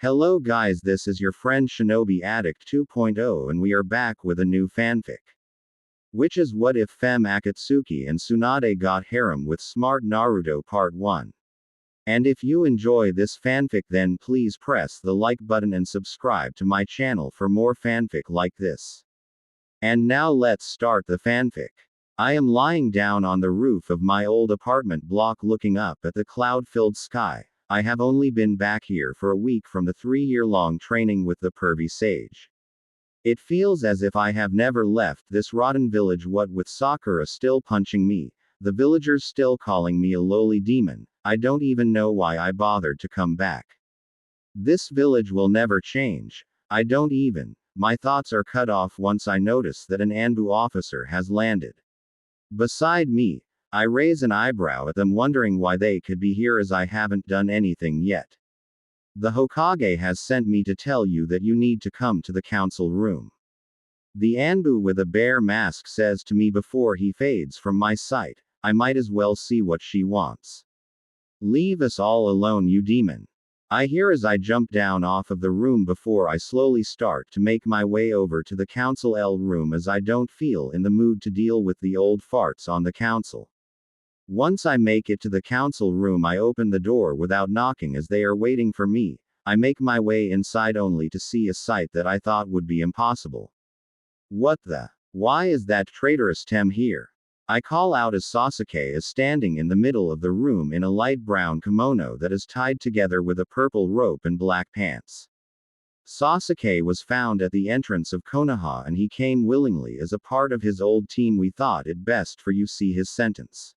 Hello guys, this is your friend Shinobi Addict 2.0 and we are back with a new fanfic. Which is What If Fem Akatsuki and Tsunade Got Harem with Smart Naruto Part 1. And if you enjoy this fanfic then please press the like button and subscribe to my channel for more fanfic like this. And now let's start the fanfic. I am lying down on the roof of my old apartment block looking up at the cloud-filled sky. I have only been back here for a week from the 3-year-long training with the pervy sage. It feels as if I have never left this rotten village, what with Sakura still punching me, the villagers still calling me a lowly demon. I don't even know why I bothered to come back. This village will never change. I don't even. My thoughts are cut off once I notice that an Anbu officer has landed beside me. I raise an eyebrow at them, wondering why they could be here as I haven't done anything yet. The Hokage has sent me to tell you that you need to come to the council room. The Anbu with a bear mask says to me before he fades from my sight. I might as well see what she wants. Leave us all alone, you demon. I hear as I jump down off of the room before I slowly start to make my way over to the council L room, as I don't feel in the mood to deal with the old farts on the council. Once I make it to the council room, I open the door without knocking as they are waiting for me. I make my way inside only to see a sight that I thought would be impossible. What the? Why is that traitorous Tem here? I call out as Sasuke is standing in the middle of the room in a light brown kimono that is tied together with a purple rope and black pants. Sasuke was found at the entrance of Konoha and he came willingly as a part of his old team. We thought it best for you see his sentence.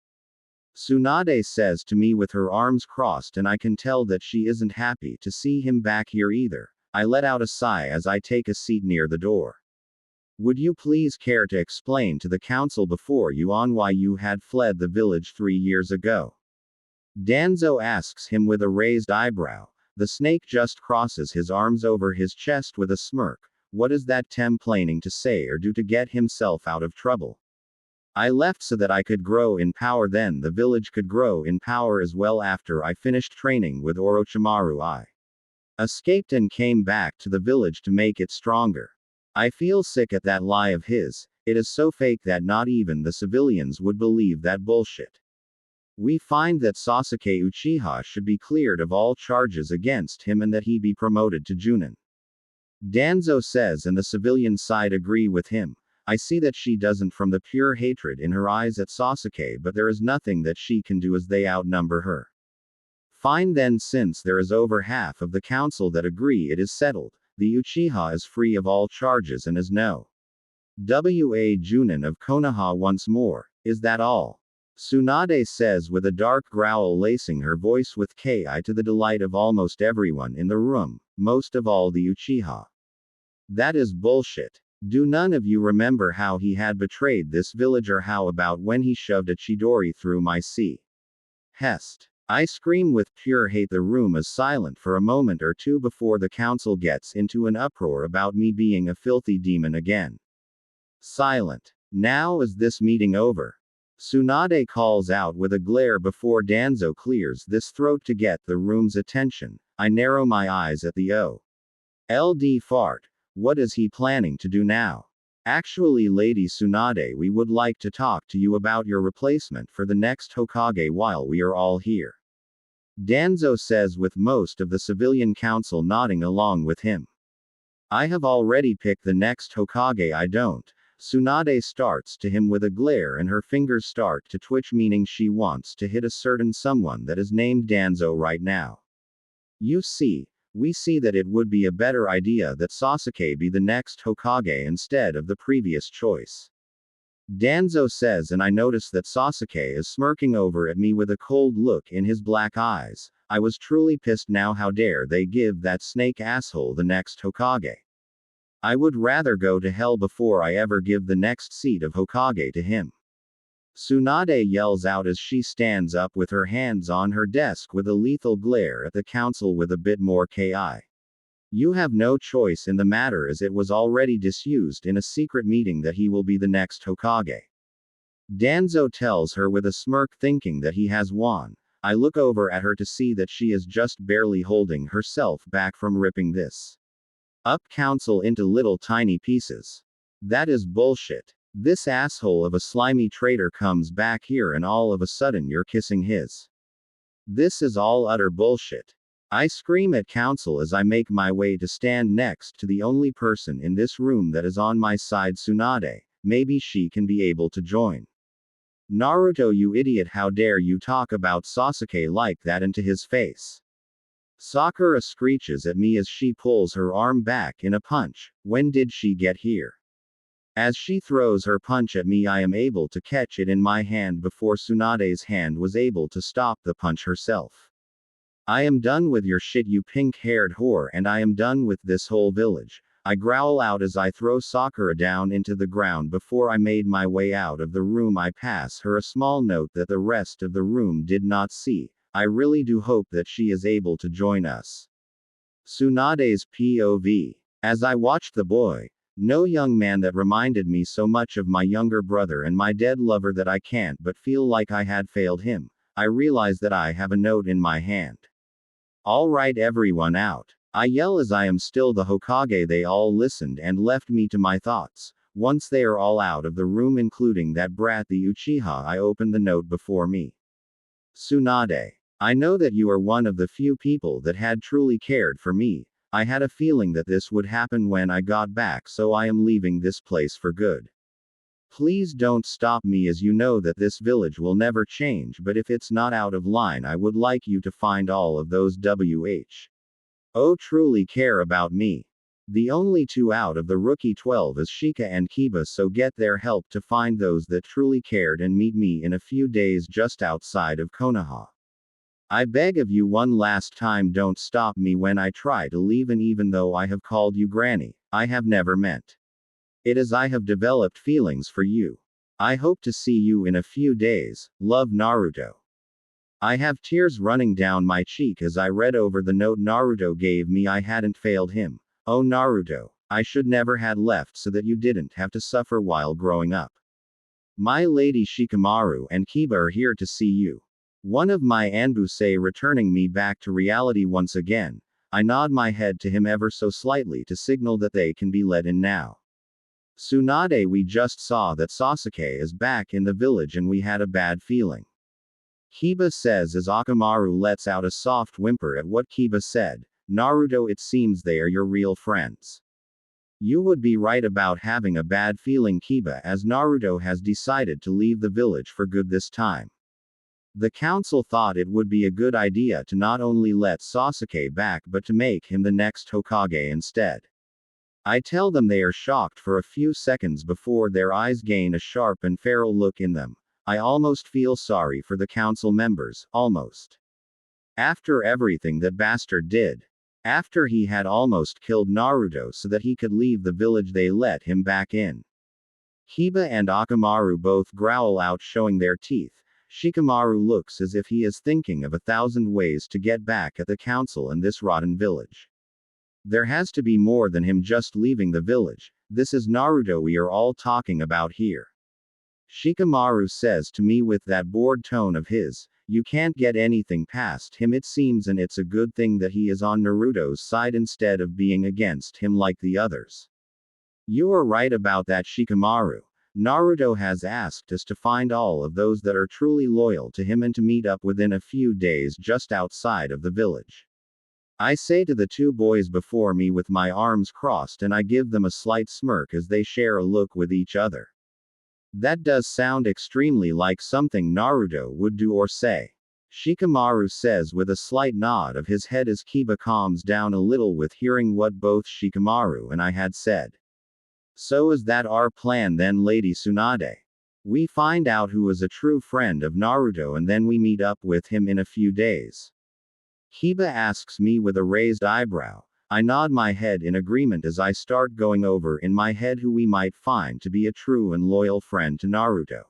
Tsunade says to me with her arms crossed, and I can tell that she isn't happy to see him back here either. I let out a sigh as I take a seat near the door. Would you please care to explain to the council before you on why you had fled the village 3 years ago? Danzo asks him with a raised eyebrow. The snake just crosses his arms over his chest with a smirk. What is that Tem planning to say or do to get himself out of trouble? I left so that I could grow in power, then the village could grow in power as well. After I finished training with Orochimaru, I escaped and came back to the village to make it stronger. I feel sick at that lie of his. It is so fake that not even the civilians would believe that bullshit. We find that Sasuke Uchiha should be cleared of all charges against him and that he be promoted to Junin. Danzo says, and the civilian side agree with him. I see that she doesn't from the pure hatred in her eyes at Sasuke, but there is nothing that she can do as they outnumber her. Fine then, since there is over half of the council that agree, it is settled. The Uchiha is free of all charges and is no Junin of Konoha once more. Is that all? Tsunade says with a dark growl, lacing her voice with ki to the delight of almost everyone in the room, most of all the Uchiha. That is bullshit. Do none of you remember how he had betrayed this village, or how about when he shoved a Chidori through my chest? I scream with pure hate. The room is silent for a moment or two before the council gets into an uproar about me being a filthy demon again. Silent. Now is this meeting over? Tsunade calls out with a glare before Danzo clears this throat to get the room's attention. I narrow my eyes at the OLD fart. What is he planning to do now? Actually, Lady Tsunade, we would like to talk to you about your replacement for the next Hokage while we are all here. Danzo says with most of the civilian council nodding along with him. I have already picked the next Hokage. I don't. Tsunade starts to him with a glare and her fingers start to twitch, meaning she wants to hit a certain someone that is named Danzo right now. You see, we see that it would be a better idea that Sasuke be the next Hokage instead of the previous choice. Danzo says, and I notice that Sasuke is smirking over at me with a cold look in his black eyes. I was truly pissed now. How dare they give that snake asshole the next Hokage? I would rather go to hell before I ever give the next seat of Hokage to him. Tsunade yells out as she stands up with her hands on her desk with a lethal glare at the council with a bit more ki. You have no choice in the matter, as it was already disused in a secret meeting that he will be the next Hokage. Danzo tells her with a smirk, thinking that he has won. I look over at her to see that she is just barely holding herself back from ripping this up council into little tiny pieces. That is bullshit. This asshole of a slimy traitor comes back here and all of a sudden you're kissing his. This is all utter bullshit. I scream at council as I make my way to stand next to the only person in this room that is on my side, Tsunade. Maybe she can be able to join. Naruto, you idiot, how dare you talk about Sasuke like that into his face. Sakura screeches at me as she pulls her arm back in a punch. When did she get here? As she throws her punch at me, I am able to catch it in my hand before Tsunade's hand was able to stop the punch herself. I am done with your shit, you pink-haired whore, and I am done with this whole village. I growl out as I throw Sakura down into the ground. Before I made my way out of the room, I pass her a small note that the rest of the room did not see. I really do hope that she is able to join us. Tsunade's POV. As I watched the boy, no young man that reminded me so much of my younger brother and my dead lover that I can't but feel like I had failed him, I realize that I have a note in my hand. All right, everyone out. I yell as I am still the Hokage. They all listened and left me to my thoughts. Once they are all out of the room, including that brat the Uchiha, I open the note before me. Tsunade. I know that you are one of the few people that had truly cared for me. I had a feeling that this would happen when I got back, so I am leaving this place for good. Please don't stop me, as you know that this village will never change, but if it's not out of line, I would like you to find all of those who truly care about me. The only two out of the rookie 12 is Shika and Kiba, so get their help to find those that truly cared and meet me in a few days just outside of Konoha. I beg of you one last time, don't stop me when I try to leave, and even though I have called you granny, I have never meant it, as I have developed feelings for you. I hope to see you in a few days. Love, Naruto. I have tears running down my cheek as I read over the note Naruto gave me. I hadn't failed him. Oh Naruto, I should never had left so that you didn't have to suffer while growing up. My lady Shikamaru and Kiba are here to see you. One of my Anbusei returning me back to reality once again. I nod my head to him ever so slightly to signal that they can be let in now. Tsunade, we just saw that Sasuke is back in the village and we had a bad feeling. Kiba says as Akamaru lets out a soft whimper at what Kiba said. Naruto, it seems they are your real friends. You would be right about having a bad feeling, Kiba, as Naruto has decided to leave the village for good this time. The council thought it would be a good idea to not only let Sasuke back but to make him the next Hokage instead. I tell them they are shocked for a few seconds before their eyes gain a sharp and feral look in them. I almost feel sorry for the council members, almost. After everything that bastard did. After he had almost killed Naruto so that he could leave the village, they let him back in. Kiba and Akamaru both growl out, showing their teeth. Shikamaru looks as if he is thinking of 1,000 ways to get back at the council and this rotten village. There has to be more than him just leaving the village. This is Naruto we are all talking about here. Shikamaru says to me with that bored tone of his, you can't get anything past him it seems, and it's a good thing that he is on Naruto's side instead of being against him like the others. You are right about that, Shikamaru. Naruto has asked us to find all of those that are truly loyal to him and to meet up within a few days just outside of the village. I say to the two boys before me with my arms crossed, and I give them a slight smirk as they share a look with each other. That does sound extremely like something Naruto would do or say. Shikamaru says with a slight nod of his head as Kiba calms down a little with hearing what both Shikamaru and I had said. So is that our plan then, Lady Tsunade? We find out who is a true friend of Naruto and then we meet up with him in a few days. Kiba asks me with a raised eyebrow. I nod my head in agreement as I start going over in my head who we might find to be a true and loyal friend to Naruto.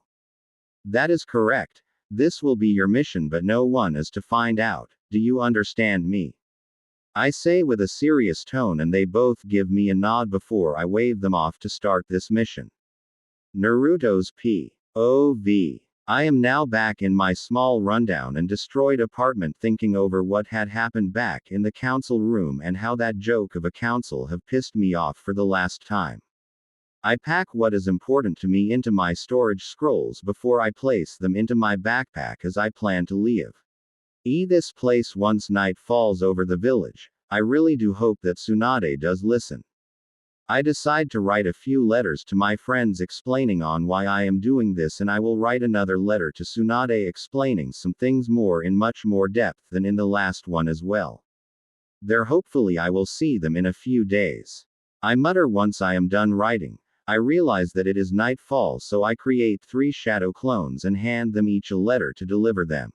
That is correct. This will be your mission, but no one is to find out. Do you understand me? I say with a serious tone, and they both give me a nod before I wave them off to start this mission. Naruto's POV. I am now back in my small rundown and destroyed apartment thinking over what had happened back in the council room and how that joke of a council have pissed me off for the last time. I pack what is important to me into my storage scrolls before I place them into my backpack as I plan to leave. This place once night falls over the village. I really do hope that Tsunade does listen. I decide to write a few letters to my friends explaining on why I am doing this, and I will write another letter to Tsunade explaining some things more in much more depth than in the last one as well. There hopefully I will see them in a few days. I mutter once I am done writing. I realize that it is nightfall, so I create 3 shadow clones and hand them each a letter to deliver them.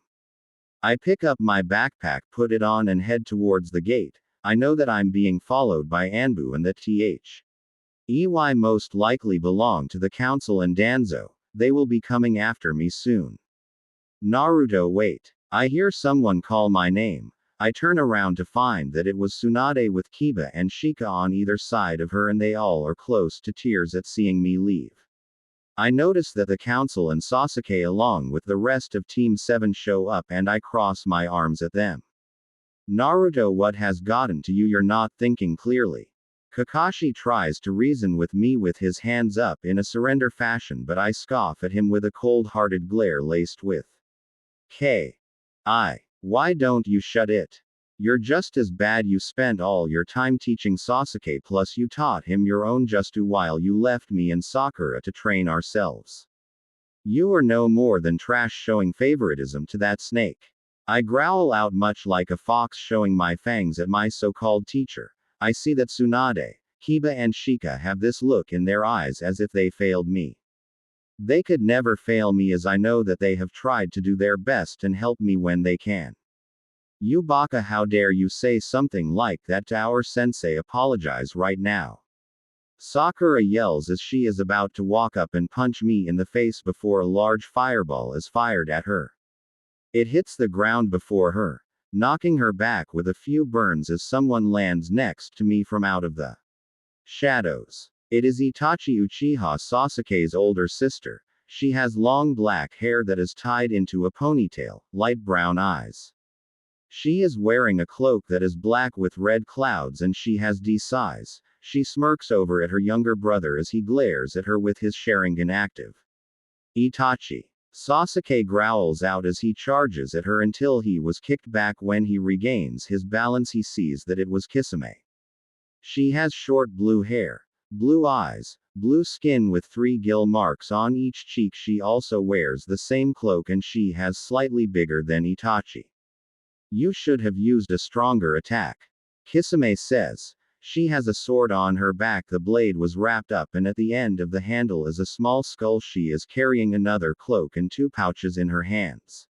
I pick up my backpack, put it on, and head towards the gate. I know that I'm being followed by Anbu and that EY most likely belong to the council and Danzo. They will be coming after me soon. Naruto, wait. I hear someone call my name. I turn around to find that it was Tsunade with Kiba and Shika on either side of her, and they all are close to tears at seeing me leave. I notice that the council and Sasuke along with the rest of Team 7 show up, and I cross my arms at them. Naruto, what has gotten to you? You're not thinking clearly. Kakashi tries to reason with me with his hands up in a surrender fashion, but I scoff at him with a cold-hearted glare laced with why don't you shut it? You're just as bad. You spent all your time teaching Sasuke, plus you taught him your own jutsu while you left me and Sakura to train ourselves. You are no more than trash, showing favoritism to that snake. I growl out much like a fox showing my fangs at my so-called teacher. I see that Tsunade, Kiba and Shika have this look in their eyes as if they failed me. They could never fail me, as I know that they have tried to do their best and help me when they can. You Baka, how dare you say something like that to our sensei? Apologize right now. Sakura yells as she is about to walk up and punch me in the face before a large fireball is fired at her. It hits the ground before her, knocking her back with a few burns as someone lands next to me from out of the shadows. It is Itachi, Uchiha Sasuke's older sister. She has long black hair that is tied into a ponytail, light brown eyes. She is wearing a cloak that is black with red clouds, and she has D-size. She smirks over at her younger brother as he glares at her with his Sharingan active. Itachi. Sasuke growls out as he charges at her until he was kicked back. When he regains his balance, he sees that it was Kisame. She has short blue hair, blue eyes, blue skin with 3 gill marks on each cheek. She also wears the same cloak, and she has slightly bigger than Itachi. You should have used a stronger attack, Kisame says. She has a sword on her back. The blade was wrapped up, and at the end of the handle is a small skull. She is carrying another cloak and 2 pouches in her hands.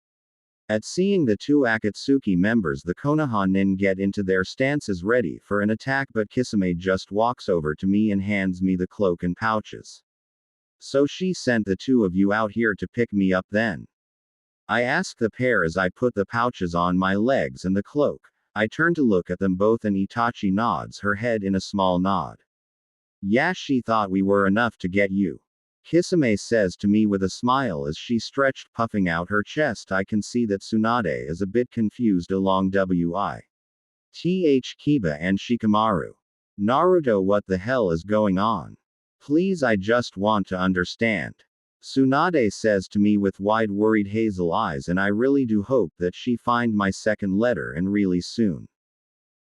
At seeing the 2 Akatsuki members, the Konoha nin get into their stances ready for an attack, but Kisame just walks over to me and hands me the cloak and pouches. So she sent the 2 of you out here to pick me up then? I ask the pair as I put the pouches on my legs and the cloak. I turn to look at them both, and Itachi nods her head in a small nod. Yeah, she thought we were enough to get you, Kisame says to me with a smile as she stretched, puffing out her chest. I can see that Tsunade is a bit confused along Th Kiba and Shikamaru. Naruto, what the hell is going on? Please, I just want to understand. Tsunade says to me with wide worried hazel eyes, and I really do hope that she find my second letter and really soon.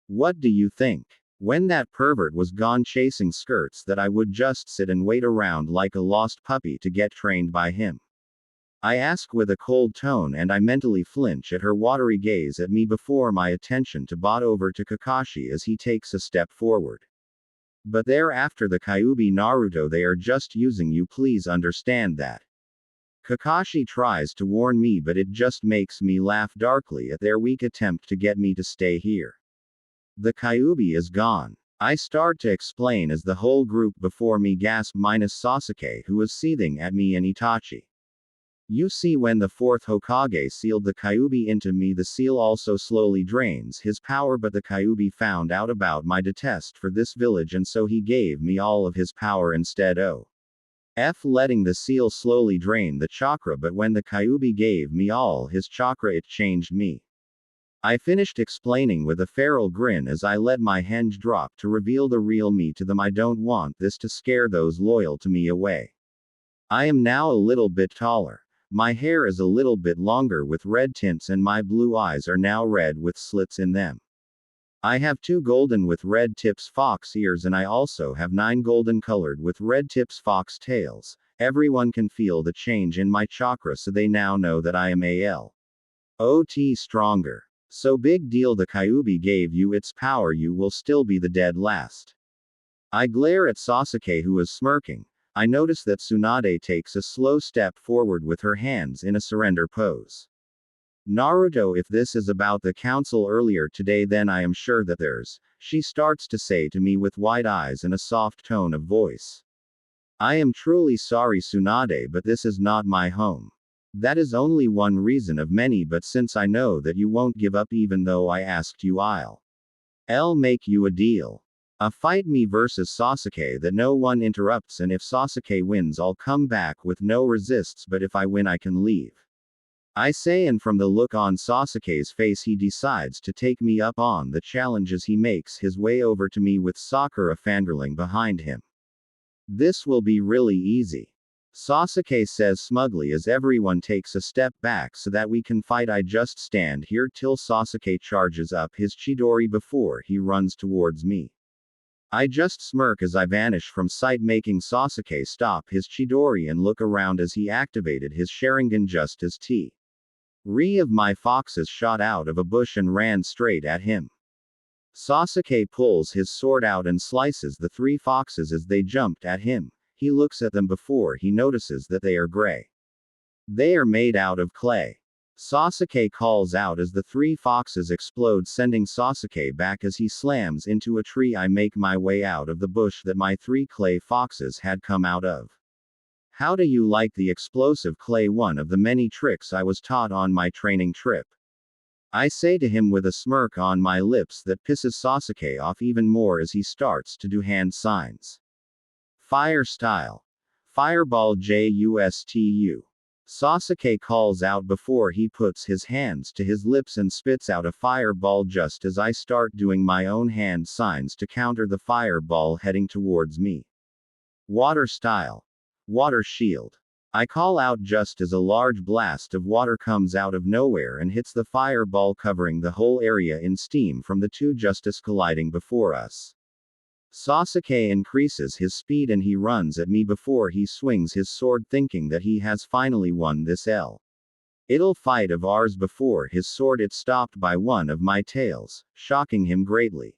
What do you think? When that pervert was gone chasing skirts, that I would just sit and wait around like a lost puppy to get trained by him? I ask with a cold tone, and I mentally flinch at her watery gaze at me before my attention to bot over to Kakashi as he takes a step forward. But thereafter the Kyuubi, Naruto, they are just using you, please understand that. Kakashi tries to warn me, but it just makes me laugh darkly at their weak attempt to get me to stay here. The Kyuubi is gone. I start to explain as the whole group before me gasp, minus Sasuke, who is seething at me, and Itachi. You see, when the 4th Hokage sealed the Kyuubi into me, the seal also slowly drains his power, but the Kyuubi found out about my detest for this village, and so he gave me all of his power instead. Oh. letting the seal slowly drain the chakra, but when the Kyuubi gave me all his chakra it changed me. I finished explaining with a feral grin as I let my henge drop to reveal the real me to them. I don't want this to scare those loyal to me away. I am now a little bit taller. My hair is a little bit longer with red tints and my blue eyes are now red with slits in them. I have 2 golden with red tips fox ears and I also have 9 golden colored with red tips fox tails. Everyone can feel the change in my chakra, so they now know that I am a lot stronger. So big deal, the Kyuubi gave you its power, you will still be the dead last. I glare at Sasuke who is smirking. I notice that Tsunade takes a slow step forward with her hands in a surrender pose. Naruto, if this is about the council earlier today, then I am sure that there's, she starts to say to me with wide eyes and a soft tone of voice. I am truly sorry, Tsunade, but this is not my home. That is only one reason of many, but since I know that you won't give up even though I asked you, I'll make you a deal. A fight, me versus Sasuke, that no one interrupts, and if Sasuke wins I'll come back with no resists, but if I win I can leave. I say, and from the look on Sasuke's face he decides to take me up on the challenge as he makes his way over to me with Sakura fangirling behind him. This will be really easy. Sasuke says smugly as everyone takes a step back so that we can fight. I just stand here till Sasuke charges up his Chidori before he runs towards me. I just smirk as I vanish from sight, making Sasuke stop his Chidori and look around as he activated his Sharingan just as three of my foxes shot out of a bush and ran straight at him. Sasuke pulls his sword out and slices the 3 foxes as they jumped at him. He looks at them before he notices that they are gray. They are made out of clay. Sasuke calls out as the 3 foxes explode, sending Sasuke back as he slams into a tree. I make my way out of the bush that my 3 clay foxes had come out of. How do you like the explosive clay? One of the many tricks I was taught on my training trip. I say to him with a smirk on my lips that pisses Sasuke off even more as he starts to do hand signs. Fire style. Fireball justu. Sasuke calls out before he puts his hands to his lips and spits out a fireball just as I start doing my own hand signs to counter the fireball heading towards me. Water style. Water shield. I call out just as a large blast of water comes out of nowhere and hits the fireball, covering the whole area in steam from the 2 justice colliding before us. Sasuke increases his speed and he runs at me before he swings his sword, thinking that he has finally won this little fight of ours. Before his sword it stopped by one of my tails, shocking him greatly.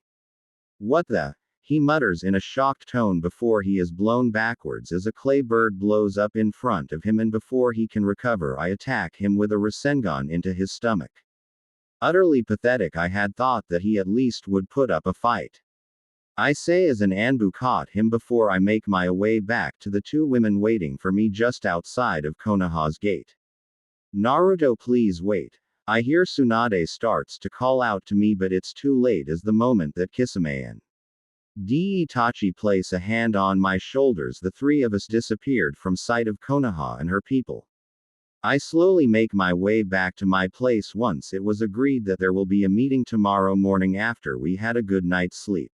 What the? He mutters in a shocked tone before he is blown backwards as a clay bird blows up in front of him, and before he can recover I attack him with a Rasengan into his stomach. Utterly pathetic. I had thought that he at least would put up a fight. I say as an Anbu caught him before I make my way back to the 2 women waiting for me just outside of Konoha's gate. Naruto, please wait. I hear Tsunade starts to call out to me, but it's too late as the moment that Kisame and Itachi place a hand on my shoulders, the 3 of us disappeared from sight of Konoha and her people. I slowly make my way back to my place. Once it was agreed that there will be a meeting tomorrow morning after we had a good night's sleep.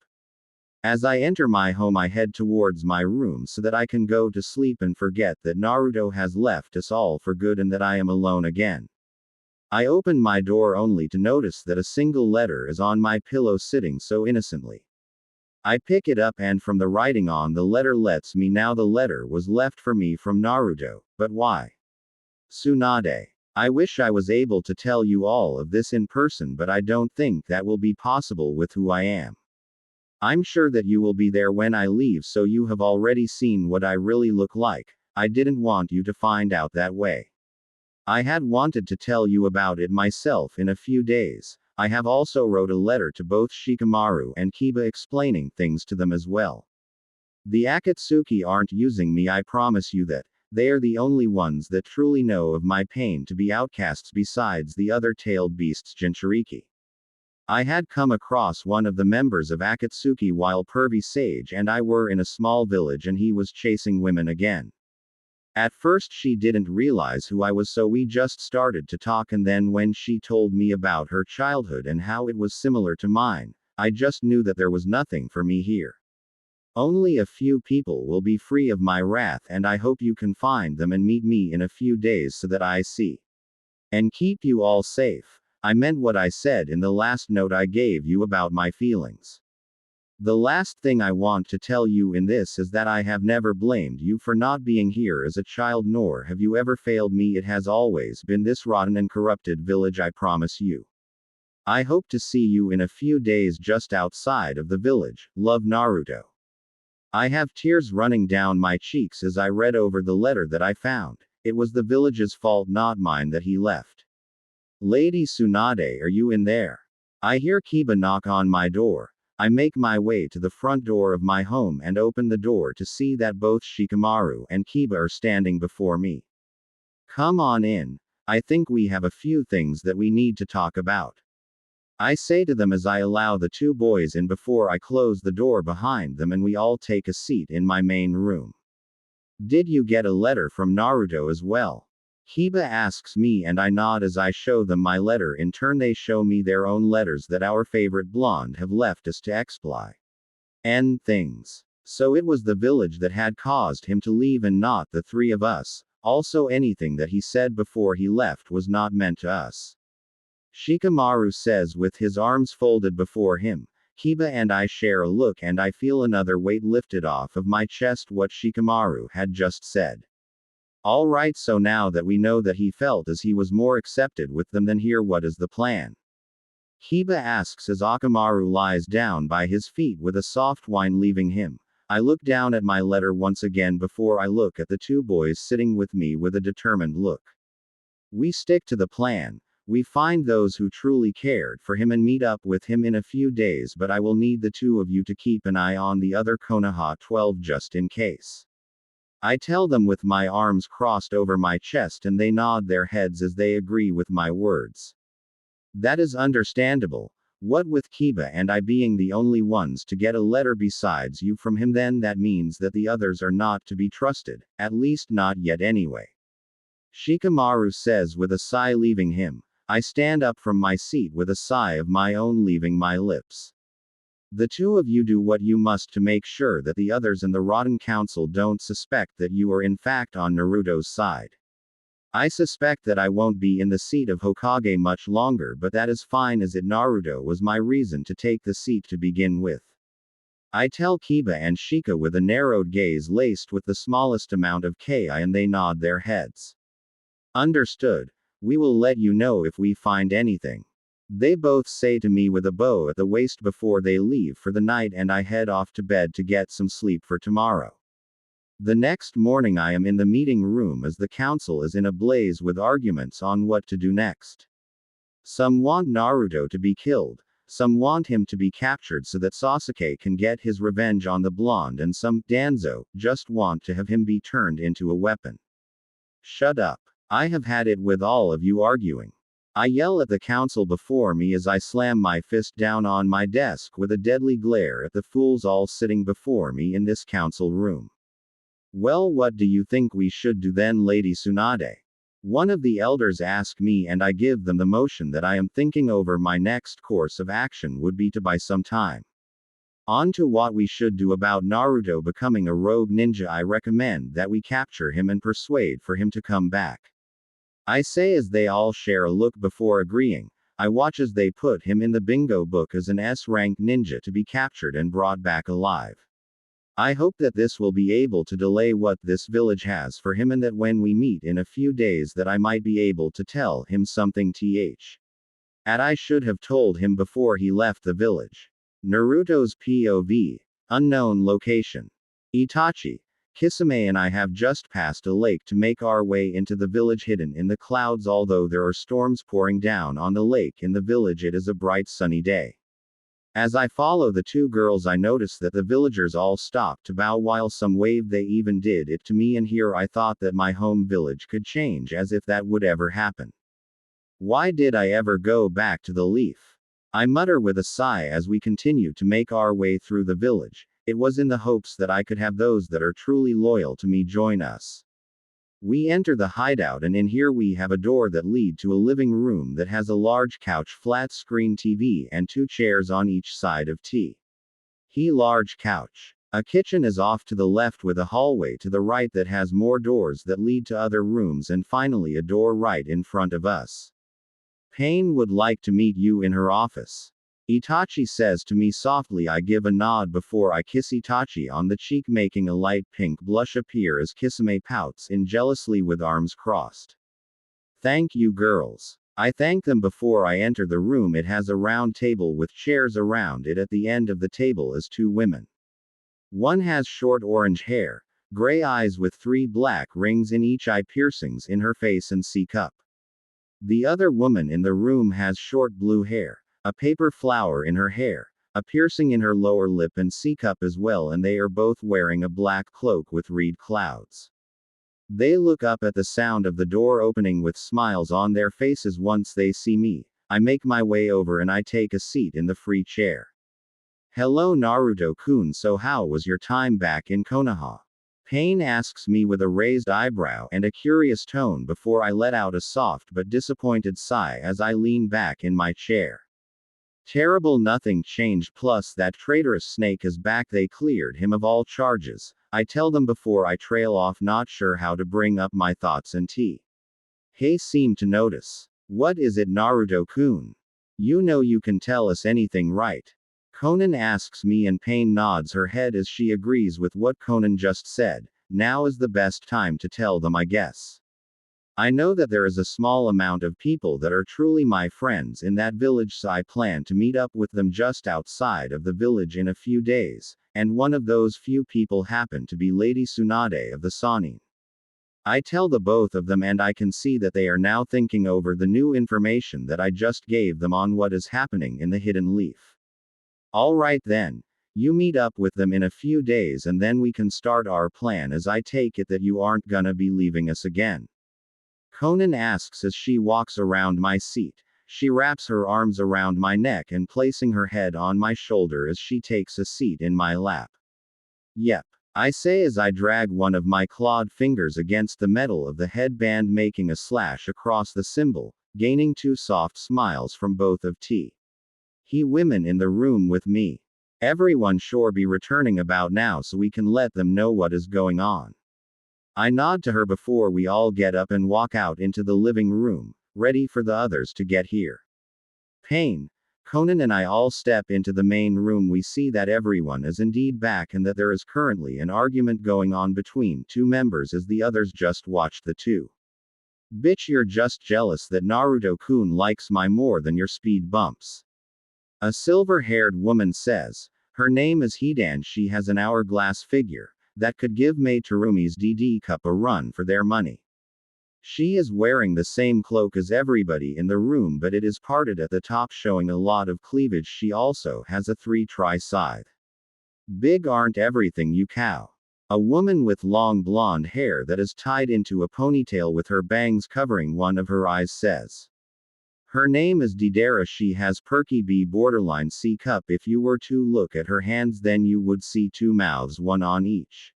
As I enter my home I head towards my room so that I can go to sleep and forget that Naruto has left us all for good and that I am alone again. I open my door only to notice that a single letter is on my pillow, sitting so innocently. I pick it up, and from the writing on the letter lets me know the letter was left for me from Naruto. But why? Tsunade. I wish I was able to tell you all of this in person, but I don't think that will be possible with who I am. I'm sure that you will be there when I leave, so you have already seen what I really look like. I didn't want you to find out that way. I had wanted to tell you about it myself in a few days. I have also wrote a letter to both Shikamaru and Kiba explaining things to them as well. The Akatsuki aren't using me, I promise you that. They are the only ones that truly know of my pain to be outcasts besides the other tailed beasts Jinchuriki. I had come across one of the members of Akatsuki while Pervy Sage and I were in a small village and he was chasing women again. At first she didn't realize who I was, so we just started to talk, and then when she told me about her childhood and how it was similar to mine, I just knew that there was nothing for me here. Only a few people will be free of my wrath, and I hope you can find them and meet me in a few days so that I see and keep you all safe. I meant what I said in the last note I gave you about my feelings. The last thing I want to tell you in this is that I have never blamed you for not being here as a child, nor have you ever failed me. It has always been this rotten and corrupted village, I promise you. I hope to see you in a few days just outside of the village. Love, Naruto. I have tears running down my cheeks as I read over the letter that I found. It was the village's fault, not mine, that he left. Lady Tsunade, are you in there? I hear Kiba knock on my door. I make my way to the front door of my home and open the door to see that both Shikamaru and Kiba are standing before me. Come on in. I think we have a few things that we need to talk about. I say to them as I allow the two boys in before I close the door behind them and we all take a seat in my main room. Did you get a letter from Naruto as well? Kiba asks me and I nod as I show them my letter. In turn they show me their own letters that our favorite blonde have left us to exploit and things. So it was the village that had caused him to leave and not the three of us. Also anything that he said before he left was not meant to us. Shikamaru says with his arms folded before him. Kiba and I share a look and I feel another weight lifted off of my chest. What Shikamaru had just said. Alright, so now that we know that he felt as he was more accepted with them, then here what is the plan? Kiba asks as Akamaru lies down by his feet with a soft whine leaving him. I look down at my letter once again before I look at the two boys sitting with me with a determined look. We stick to the plan. We find those who truly cared for him and meet up with him in a few days, but I will need the two of you to keep an eye on the other Konoha 12 just in case. I tell them with my arms crossed over my chest and they nod their heads as they agree with my words. That is understandable. What with Kiba and I being the only ones to get a letter besides you from him, then that means that the others are not to be trusted, at least not yet anyway. Shikamaru says with a sigh leaving him. I stand up from my seat with a sigh of my own leaving my lips. The two of you do what you must to make sure that the others in the Rotten Council don't suspect that you are in fact on Naruto's side. I suspect that I won't be in the seat of Hokage much longer, but that is fine as it Naruto was my reason to take the seat to begin with. I tell Kiba and Shika with a narrowed gaze laced with the smallest amount of ki, and they nod their heads. Understood. We will let you know if we find anything. They both say to me with a bow at the waist before they leave for the night, and I head off to bed to get some sleep for tomorrow. The next morning I am in the meeting room as the council is in a blaze with arguments on what to do next. Some want Naruto to be killed, some want him to be captured so that Sasuke can get his revenge on the blonde, and some, Danzo, just want to have him be turned into a weapon. Shut up. I have had it with all of you arguing. I yell at the council before me as I slam my fist down on my desk with a deadly glare at the fools all sitting before me in this council room. Well, what do you think we should do then, Lady Tsunade? One of the elders ask me, and I give them the motion that I am thinking over. My next course of action would be to buy some time. On to what we should do about Naruto becoming a rogue ninja. I recommend that we capture him and persuade for him to come back. I say as they all share a look before agreeing. I watch as they put him in the bingo book as an S-rank ninja to be captured and brought back alive. I hope that this will be able to delay what this village has for him, and that when we meet in a few days that I might be able to tell him something I should have told him before he left the village. Naruto's POV. Unknown location. Itachi. Kisame and I have just passed a lake to make our way into the village hidden in the clouds. Although there are storms pouring down on the lake in the village, it is a bright sunny day. As I follow the two girls, I notice that the villagers all stop to bow while some wave. They even did it to me, and here I thought that my home village could change, as if that would ever happen. Why did I ever go back to the leaf? I mutter with a sigh as we continue to make our way through the village. It was in the hopes that I could have those that are truly loyal to me join us. We enter the hideout, and in here we have a door that lead to a living room that has a large couch, flat screen TV, and 2 chairs on each side of he large couch. A kitchen is off to the left with a hallway to the right that has more doors that lead to other rooms, and finally a door right in front of us. Pain would like to meet you in her office. Itachi says to me softly. I give a nod before I kiss Itachi on the cheek, making a light pink blush appear as Kisame pouts in jealously with arms crossed. Thank you, girls. I thank them before I enter the room. It has a round table with chairs around it. At the end of the table is 2 women. One has short orange hair, gray eyes with 3 black rings in each eye, piercings in her face, and C-cup. The other woman in the room has short blue hair, a paper flower in her hair, a piercing in her lower lip, and C-cup as well, and they are both wearing a black cloak with reed clouds. They look up at the sound of the door opening with smiles on their faces. Once they see me, I make my way over and I take a seat in the free chair. Hello Naruto-kun, so how was your time back in Konoha? Pain asks me with a raised eyebrow and a curious tone before I let out a soft but disappointed sigh as I lean back in my chair. Terrible, nothing changed, plus that traitorous snake is back. They cleared him of all charges, I tell them before I trail off, not sure how to bring up my thoughts, and Hey seem to notice. What is it, Naruto-kun? You know you can tell us anything, right? Conan asks me, and Pain nods her head as she agrees with what Conan just said. Now is the best time to tell them, I guess. I know that there is a small amount of people that are truly my friends in that village, so I plan to meet up with them just outside of the village in a few days, and one of those few people happened to be Lady Tsunade of the Sanin. I tell the both of them, and I can see that they are now thinking over the new information that I just gave them on what is happening in the Hidden Leaf. Alright then. You meet up with them in a few days and then we can start our plan, as I take it that you aren't gonna be leaving us again. Conan asks as she walks around my seat. She wraps her arms around my neck and placing her head on my shoulder as she takes a seat in my lap. Yep. I say as I drag one of my clawed fingers against the metal of the headband, making a slash across the symbol, gaining 2 soft smiles from both of he women in the room with me. Everyone sure be returning about now so we can let them know what is going on. I nod to her before we all get up and walk out into the living room, ready for the others to get here. Pain, Conan and I all step into the main room. We see that everyone is indeed back and that there is currently an argument going on between 2 members as the others just watched the 2. Bitch, you're just jealous that Naruto-kun likes my more than your speed bumps. A silver-haired woman says. Her name is Hidan. She has an hourglass figure that could give Mai Terumi's DD Cup a run for their money. She is wearing the same cloak as everybody in the room, but it is parted at the top, showing a lot of cleavage. She also has a 3-tri scythe. Big aren't everything, you cow. A woman with long blonde hair that is tied into a ponytail with her bangs covering one of her eyes says. Her name is Deidara. She has perky B borderline C cup. If you were to look at her hands, then you would see 2 mouths, one on each.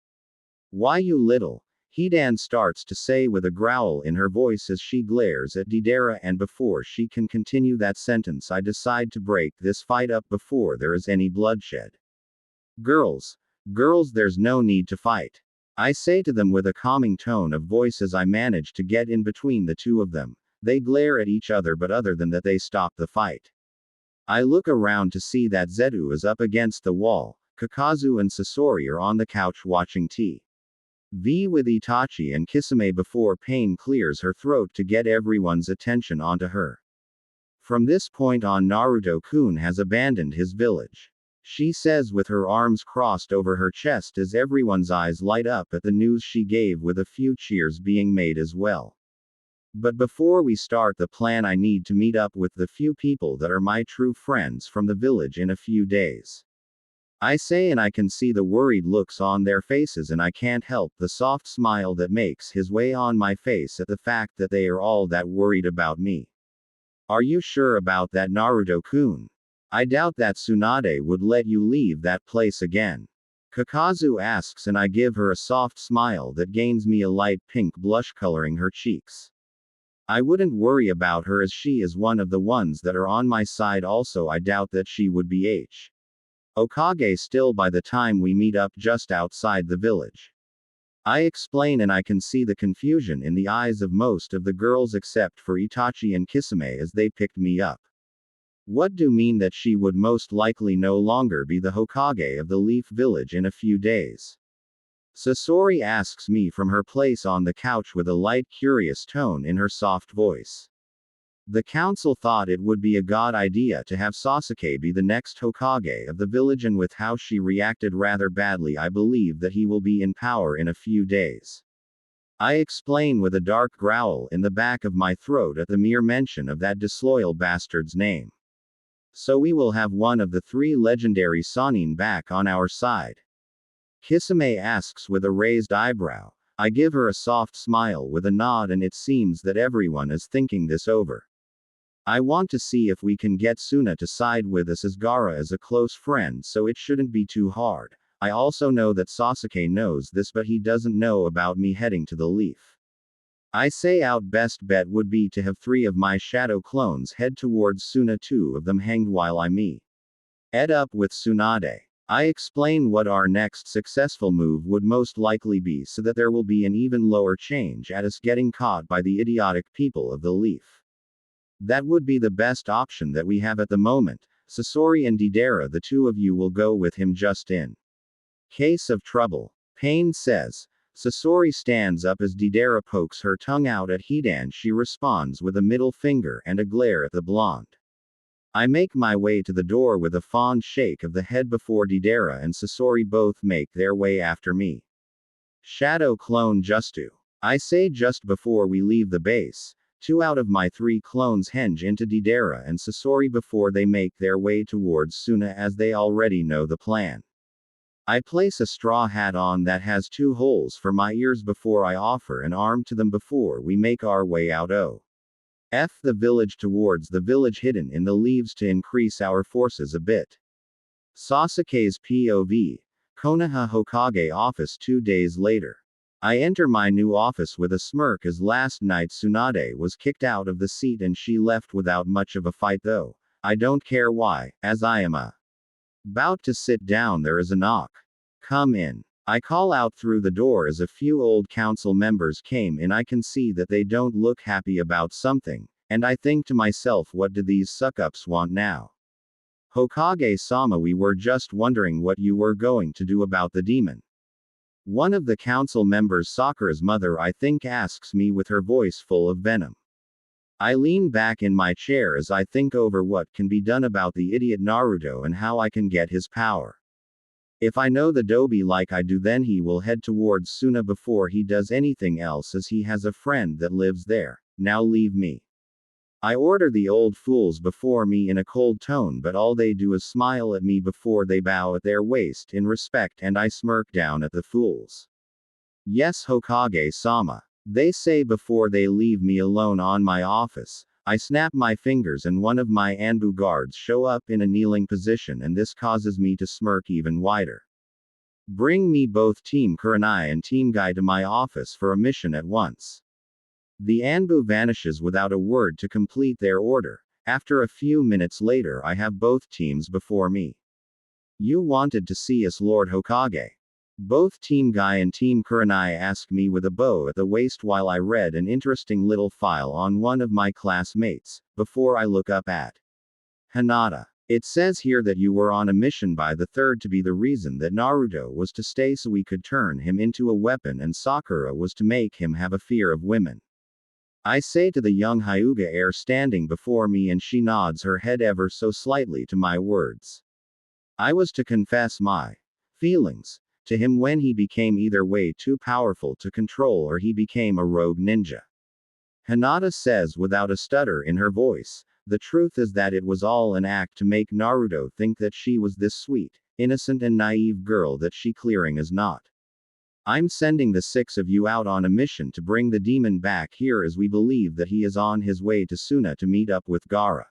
Why, you little. Hidan starts to say with a growl in her voice as she glares at Deidara, and before she can continue that sentence, I decide to break this fight up before there is any bloodshed. Girls, there's no need to fight. I say to them with a calming tone of voice as I manage to get in between the 2 of them. They glare at each other, but other than that they stop the fight. I look around to see that Zetu is up against the wall, Kakazu and Sasori are on the couch watching TV with Itachi and Kisame before Pain clears her throat to get everyone's attention onto her. From this point on, Naruto-kun has abandoned his village. She says with her arms crossed over her chest as everyone's eyes light up at the news she gave, with a few cheers being made as well. But before we start the plan, I need to meet up with the few people that are my true friends from the village in a few days. I say, and I can see the worried looks on their faces, and I can't help the soft smile that makes his way on my face at the fact that they are all that worried about me. Are you sure about that, Naruto-kun? I doubt that Tsunade would let you leave that place again. Kakazu asks and I give her a soft smile that gains me a light pink blush coloring her cheeks. I wouldn't worry about her as she is one of the ones that are on my side. Also, I doubt that she would be Hokage still by the time we meet up just outside the village. I explain and I can see the confusion in the eyes of most of the girls except for Itachi and Kisame as they picked me up. What do mean that she would most likely no longer be the Hokage of the Leaf Village in a few days? Sasori asks me from her place on the couch with a light curious tone in her soft voice. The council thought it would be a god idea to have Sasuke be the next Hokage of the village, and with how she reacted rather badly I believe that he will be in power in a few days. I explain with a dark growl in the back of my throat at the mere mention of that disloyal bastard's name. So we will have one of the 3 legendary Sannin back on our side. Kisame asks with a raised eyebrow. I give her a soft smile with a nod, and it seems that everyone is thinking this over. I want to see if we can get Suna to side with us as Gaara is a close friend, so it shouldn't be too hard. I also know that Sasuke knows this, but he doesn't know about me heading to the Leaf. I say out best bet would be to have 3 of my shadow clones head towards Suna, 2 of them hanged while I meet up with Tsunade. I explain what our next successful move would most likely be so that there will be an even lower change at us getting caught by the idiotic people of the Leaf. That would be the best option that we have at the moment. Sasori and Deidara, the 2 of you will go with him just in case of trouble. Pain says. Sasori stands up as Deidara pokes her tongue out at Hidan. She responds with a middle finger and a glare at the blonde. I make my way to the door with a fond shake of the head before Deidara and Sasori both make their way after me. Shadow clone Justu. I say just before we leave the base. 2 out of my 3 clones henge into Deidara and Sasori before they make their way towards Suna, as they already know the plan. I place a straw hat on that has 2 holes for my ears before I offer an arm to them before we make our way out of the village towards the village hidden in the leaves to increase our forces a bit. Sasuke's POV. Konoha Hokage office 2 days later. I enter my new office with a smirk as last night Tsunade was kicked out of the seat and she left without much of a fight, though I don't care why, as I am about to sit down there is a knock. Come in. I call out through the door as a few old council members came in. I can see that they don't look happy about something, and I think to myself, what do these suck-ups want now? Hokage-sama, we were just wondering what you were going to do about the demon. One of the council members, Sakura's mother I think, asks me with her voice full of venom. I lean back in my chair as I think over what can be done about the idiot Naruto and how I can get his power. If I know the Dobi like I do, then he will head towards Suna before he does anything else, as he has a friend that lives there. Now leave me. I order the old fools before me in a cold tone, but all they do is smile at me before they bow at their waist in respect, and I smirk down at the fools. Yes, Hokage-sama. They say before they leave me alone on my office. I snap my fingers and one of my Anbu guards show up in a kneeling position, and this causes me to smirk even wider. Bring me both Team Kurenai and Team Guy to my office for a mission at once. The Anbu vanishes without a word to complete their order. After a few minutes later I have both teams before me. You wanted to see us, Lord Hokage? Both Team Guy and Team Kurenai ask me with a bow at the waist while I read an interesting little file on one of my classmates, before I look up at Hinata. It says here that you were on a mission by the third to be the reason that Naruto was to stay so we could turn him into a weapon, and Sakura was to make him have a fear of women. I say to the young Hyuga heir standing before me, and she nods her head ever so slightly to my words. I was to confess my feelings to him when he became either way too powerful to control or he became a rogue ninja. Hinata says without a stutter in her voice, the truth is that it was all an act to make Naruto think that she was this sweet, innocent and naive girl that she clearing is not. I'm sending the 6 of you out on a mission to bring the demon back here, as we believe that he is on his way to Suna to meet up with Gaara.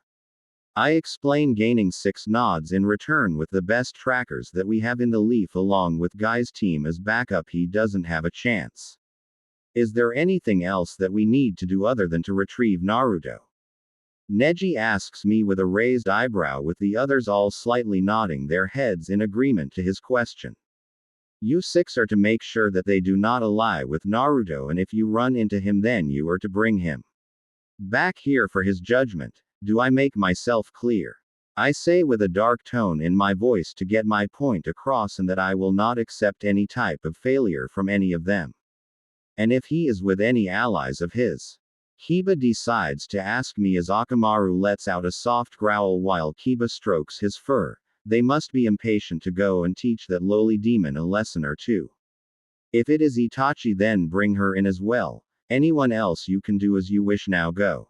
I explain, gaining 6 nods in return. With the best trackers that we have in the leaf along with Guy's team as backup, he doesn't have a chance. Is there anything else that we need to do other than to retrieve Naruto? Neji asks me with a raised eyebrow, with the others all slightly nodding their heads in agreement to his question. You 6 are to make sure that they do not ally with Naruto, and if you run into him, then you are to bring him back here for his judgment. Do I make myself clear? I say with a dark tone in my voice to get my point across, and that I will not accept any type of failure from any of them. And if he is with any allies of his. Kiba decides to ask me as Akamaru lets out a soft growl while Kiba strokes his fur. They must be impatient to go and teach that lowly demon a lesson or two. If it is Itachi, then bring her in as well. Anyone else, you can do as you wish, now go.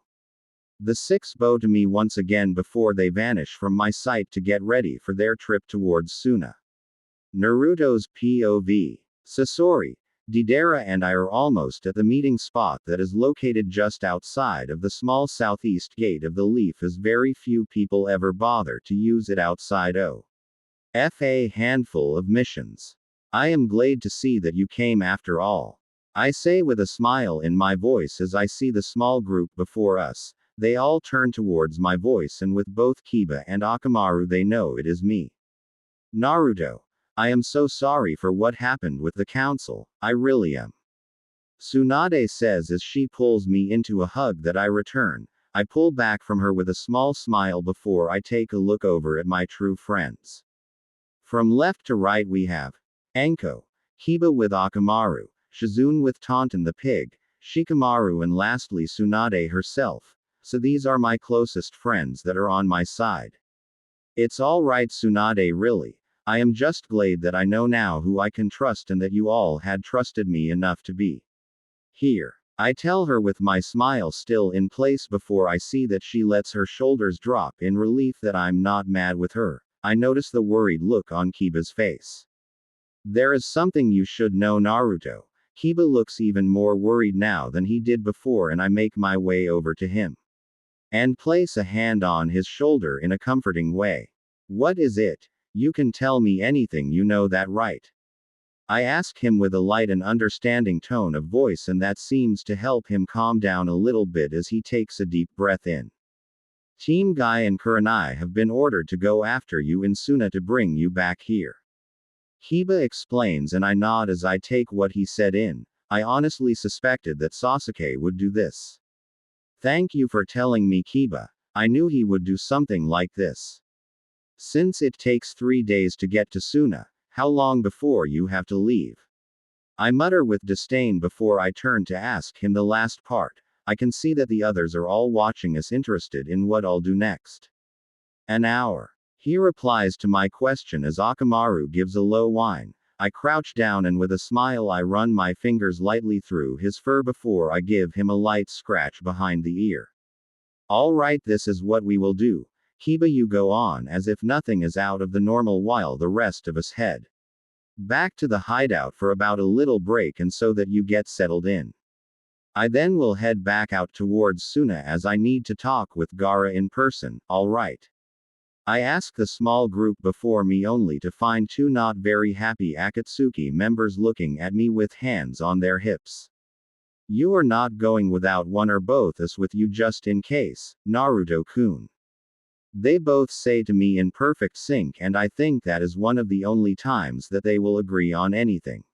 The 6 bow to me once again before they vanish from my sight to get ready for their trip towards Suna. Naruto's POV. Sasori, Deidara and I are almost at the meeting spot that is located just outside of the small southeast gate of the leaf, as very few people ever bother to use it outside a handful of missions. I am glad to see that you came after all. I say with a smile in my voice as I see the small group before us. They all turn towards my voice, and with both Kiba and Akamaru they know it is me. Naruto, I am so sorry for what happened with the council, I really am. Tsunade says as she pulls me into a hug that I return. I pull back from her with a small smile before I take a look over at my true friends. From left to right we have Anko, Kiba with Akamaru, Shizune with Taunton the pig, Shikamaru, and lastly Tsunade herself. So these are my closest friends that are on my side. It's alright, Tsunade, really. I am just glad that I know now who I can trust, and that you all had trusted me enough to be here. I tell her with my smile still in place before I see that she lets her shoulders drop in relief that I'm not mad with her. I notice the worried look on Kiba's face. There is something you should know, Naruto. Kiba looks even more worried now than he did before, and I make my way over to him and place a hand on his shoulder in a comforting way. What is it? You can tell me anything, you know that, right? I ask him with a light and understanding tone of voice, and that seems to help him calm down a little bit as he takes a deep breath in. Team Guy and Kurenai have been ordered to go after you in Suna to bring you back here. Kiba explains, and I nod as I take what he said in. I honestly suspected that Sasuke would do this. Thank you for telling me, Kiba. I knew he would do something like this. Since it takes 3 days to get to Suna, how long before you have to leave? I mutter with disdain before I turn to ask him the last part. I can see that the others are all watching us, interested in what I'll do next. An hour. He replies to my question as Akamaru gives a low whine. I crouch down and with a smile I run my fingers lightly through his fur before I give him a light scratch behind the ear. Alright, this is what we will do. Kiba, you go on as if nothing is out of the normal while the rest of us head back to the hideout for about a little break, and so that you get settled in. I then will head back out towards Suna as I need to talk with Gaara in person, alright? I ask the small group before me, only to find 2 not very happy Akatsuki members looking at me with hands on their hips. You are not going without one or both us with you just in case, Naruto-kun. They both say to me in perfect sync, and I think that is one of the only times that they will agree on anything.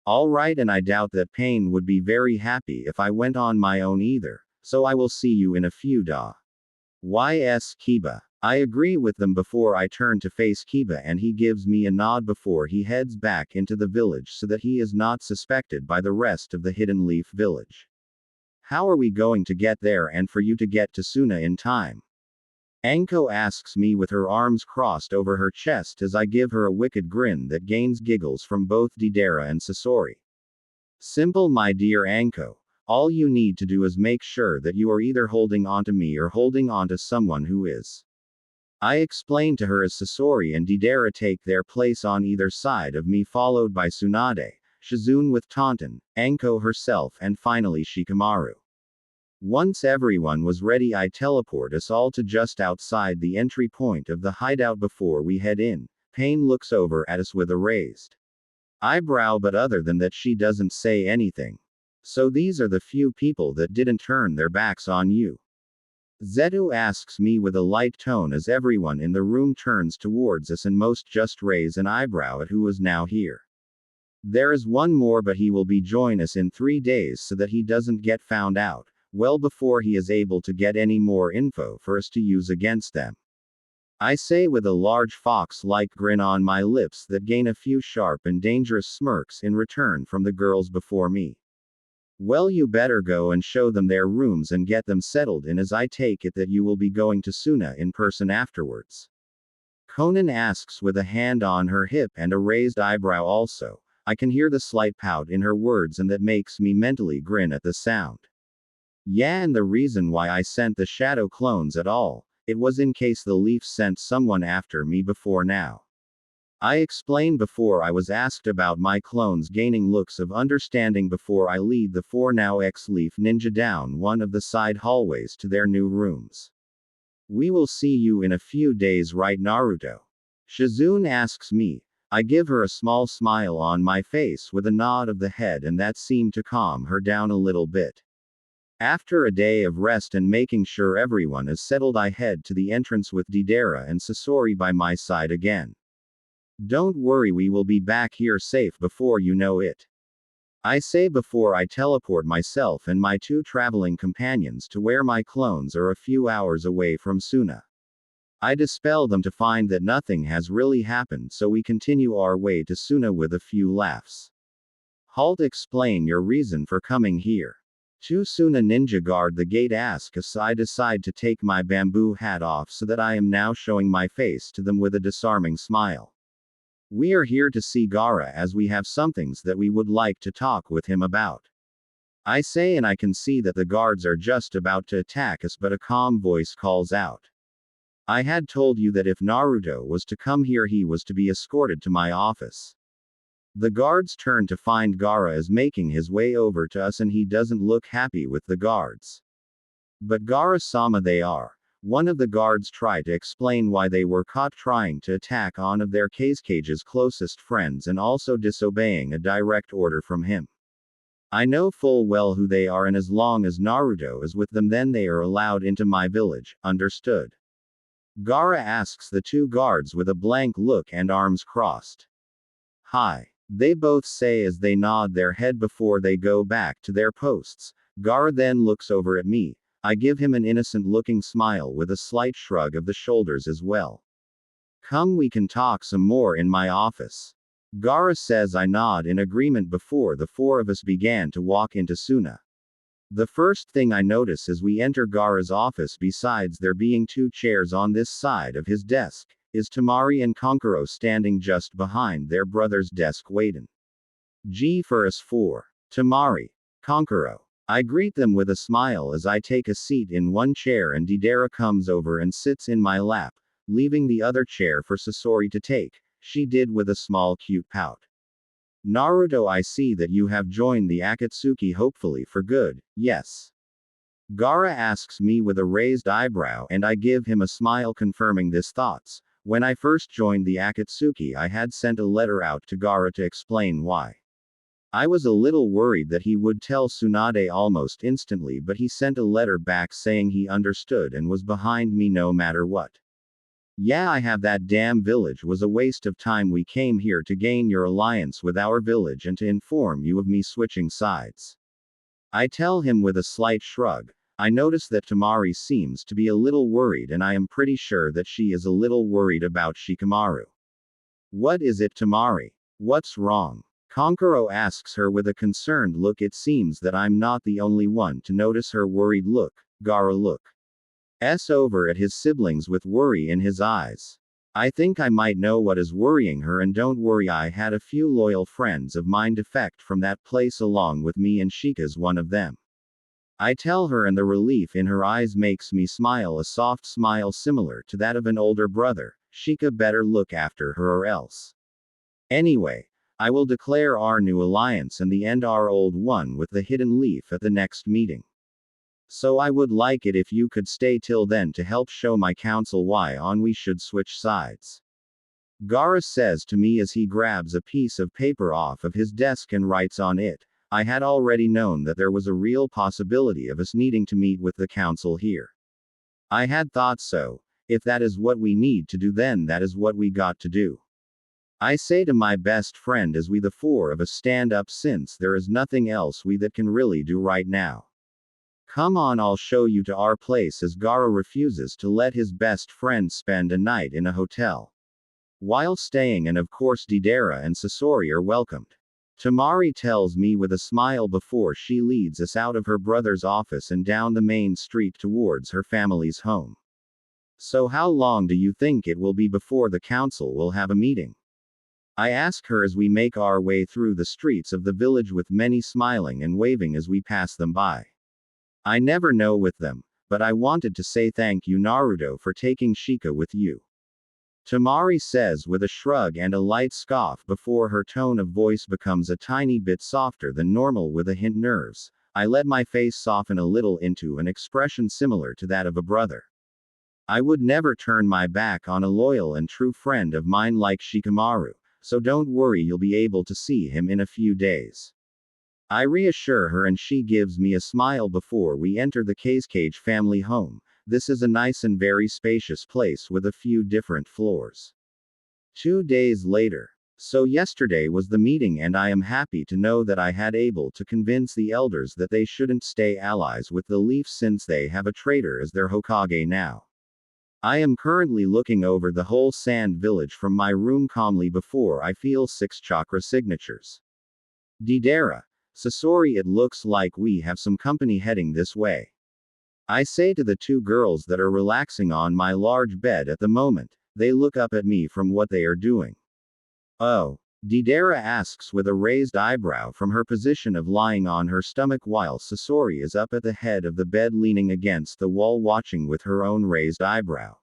Alright, and I doubt that Pain would be very happy if I went on my own either, so I will see you in a few da. YS Kiba. I agree with them before I turn to face Kiba, and he gives me a nod before he heads back into the village so that he is not suspected by the rest of the Hidden Leaf village. How are we going to get there and for you to get to Suna in time? Anko asks me with her arms crossed over her chest as I give her a wicked grin that gains giggles from both Deidara and Sasori. Simple, my dear Anko. All you need to do is make sure that you are either holding onto me or holding onto someone who is. I explain to her as Sasori and Deidara take their place on either side of me, followed by Tsunade, Shizune with Taunton, Anko herself, and finally Shikamaru. Once everyone was ready, I teleport us all to just outside the entry point of the hideout before we head in. Pain looks over at us with a raised eyebrow, but other than that, she doesn't say anything. So these are the few people that didn't turn their backs on you? Zetu asks me with a light tone as everyone in the room turns towards us and most just raise an eyebrow at who is now here. There is one more, but he will be join us in 3 days so that he doesn't get found out, well before he is able to get any more info for us to use against them. I say with a large fox-like grin on my lips that gain a few sharp and dangerous smirks in return from the girls before me. Well, you better go and show them their rooms and get them settled in, as I take it that you will be going to Suna in person afterwards. Conan asks with a hand on her hip and a raised eyebrow also. I can hear the slight pout in her words, and that makes me mentally grin at the sound. Yeah, and the reason why I sent the shadow clones at all, it was in case the Leafs sent someone after me before now. I explained before I was asked about my clones gaining looks of understanding before I lead the 4 now ex-Leaf ninja down one of the side hallways to their new rooms. We will see you in a few days, right, Naruto? Shizune asks me. I give her a small smile on my face with a nod of the head, and that seemed to calm her down a little bit. After a day of rest and making sure everyone is settled, I head to the entrance with Deidara and Sasori by my side again. Don't worry, we will be back here safe before you know it. I say before I teleport myself and my 2 traveling companions to where my clones are a few hours away from Suna. I dispel them to find that nothing has really happened, so we continue our way to Suna with a few laughs. Halt, explain your reason for coming here. 2 Suna ninja guard the gate ask as I decide to take my bamboo hat off so that I am now showing my face to them with a disarming smile. We are here to see Gaara, as we have some things that we would like to talk with him about. I say, and I can see that the guards are just about to attack us, but a calm voice calls out. I had told you that if Naruto was to come here, he was to be escorted to my office. The guards turn to find Gaara is making his way over to us, and he doesn't look happy with the guards. But Gaara-sama, they are. One of the guards tried to explain why they were caught trying to attack one of their cage's closest friends and also disobeying a direct order from him. I know full well who they are, and as long as Naruto is with them, then they are allowed into my village, understood? Gaara asks the 2 guards with a blank look and arms crossed. Hi. They both say as they nod their head before they go back to their posts. Gaara then looks over at me. I give him an innocent-looking smile with a slight shrug of the shoulders as well. Come, we can talk some more in my office. Gaara says. I nod in agreement before the 4 of us began to walk into Suna. The first thing I notice as we enter Gaara's office, besides there being 2 chairs on this side of his desk, is Temari and Kankuro standing just behind their brother's desk waiting. G for us 4. Temari. Kankuro. I greet them with a smile as I take a seat in one chair, and Deidara comes over and sits in my lap, leaving the other chair for Sasori to take. She did with a small cute pout. Naruto, I see that you have joined the Akatsuki, hopefully for good, yes? Gaara asks me with a raised eyebrow, and I give him a smile confirming this thoughts. When I first joined the Akatsuki, I had sent a letter out to Gaara to explain why. I was a little worried that he would tell Tsunade almost instantly, but he sent a letter back saying he understood and was behind me no matter what. Yeah, I have that damn village was a waste of time. We came here to gain your alliance with our village and to inform you of me switching sides. I tell him with a slight shrug. I notice that Temari seems to be a little worried, and I am pretty sure that she is a little worried about Shikamaru. What is it, Temari? What's wrong? Kankuro asks her with a concerned look. It seems that I'm not the only one to notice her worried look. Gaara looks over at his siblings with worry in his eyes. I think I might know what is worrying her, and don't worry, I had a few loyal friends of mine defect from that place along with me, and Shika's one of them. I tell her, and the relief in her eyes makes me smile, a soft smile similar to that of an older brother. Shika better look after her or else. Anyway, I will declare our new alliance and the end our old one with the hidden leaf at the next meeting. So I would like it if you could stay till then to help show my council why on we should switch sides. Gaara says to me as he grabs a piece of paper off of his desk and writes on it. I had already known that there was a real possibility of us needing to meet with the council here. I had thought so. If that is what we need to do, then that is what we got to do. I say to my best friend as we the four of us stand up, since there is nothing else we that can really do right now. Come on, I'll show you to our place, as Gaara refuses to let his best friend spend a night in a hotel. While staying, and of course Deidara and Sasori are welcomed. Tamari tells me with a smile before she leads us out of her brother's office and down the main street towards her family's home. So how long do you think it will be before the council will have a meeting? I ask her as we make our way through the streets of the village, with many smiling and waving as we pass them by. I never know with them, but I wanted to say thank you, Naruto, for taking Shika with you. Tamari says with a shrug and a light scoff before her tone of voice becomes a tiny bit softer than normal with a hint nerves. I let my face soften a little into an expression similar to that of a brother. I would never turn my back on a loyal and true friend of mine like Shikamaru, so don't worry, you'll be able to see him in a few days. I reassure her and she gives me a smile before we enter the Cage family home. This is a nice and very spacious place with a few different floors. 2 days later. So yesterday was the meeting, and I am happy to know that I had able to convince the elders that they shouldn't stay allies with the Leaf since they have a traitor as their Hokage now. I am currently looking over the whole sand village from my room calmly before I feel 6 chakra signatures. Deidara, Sasori, it looks like we have some company heading this way. I say to the 2 girls that are relaxing on my large bed at the moment. They look up at me from what they are doing. Oh, Deidara asks with a raised eyebrow from her position of lying on her stomach, while Sasori is up at the head of the bed leaning against the wall watching with her own raised eyebrow.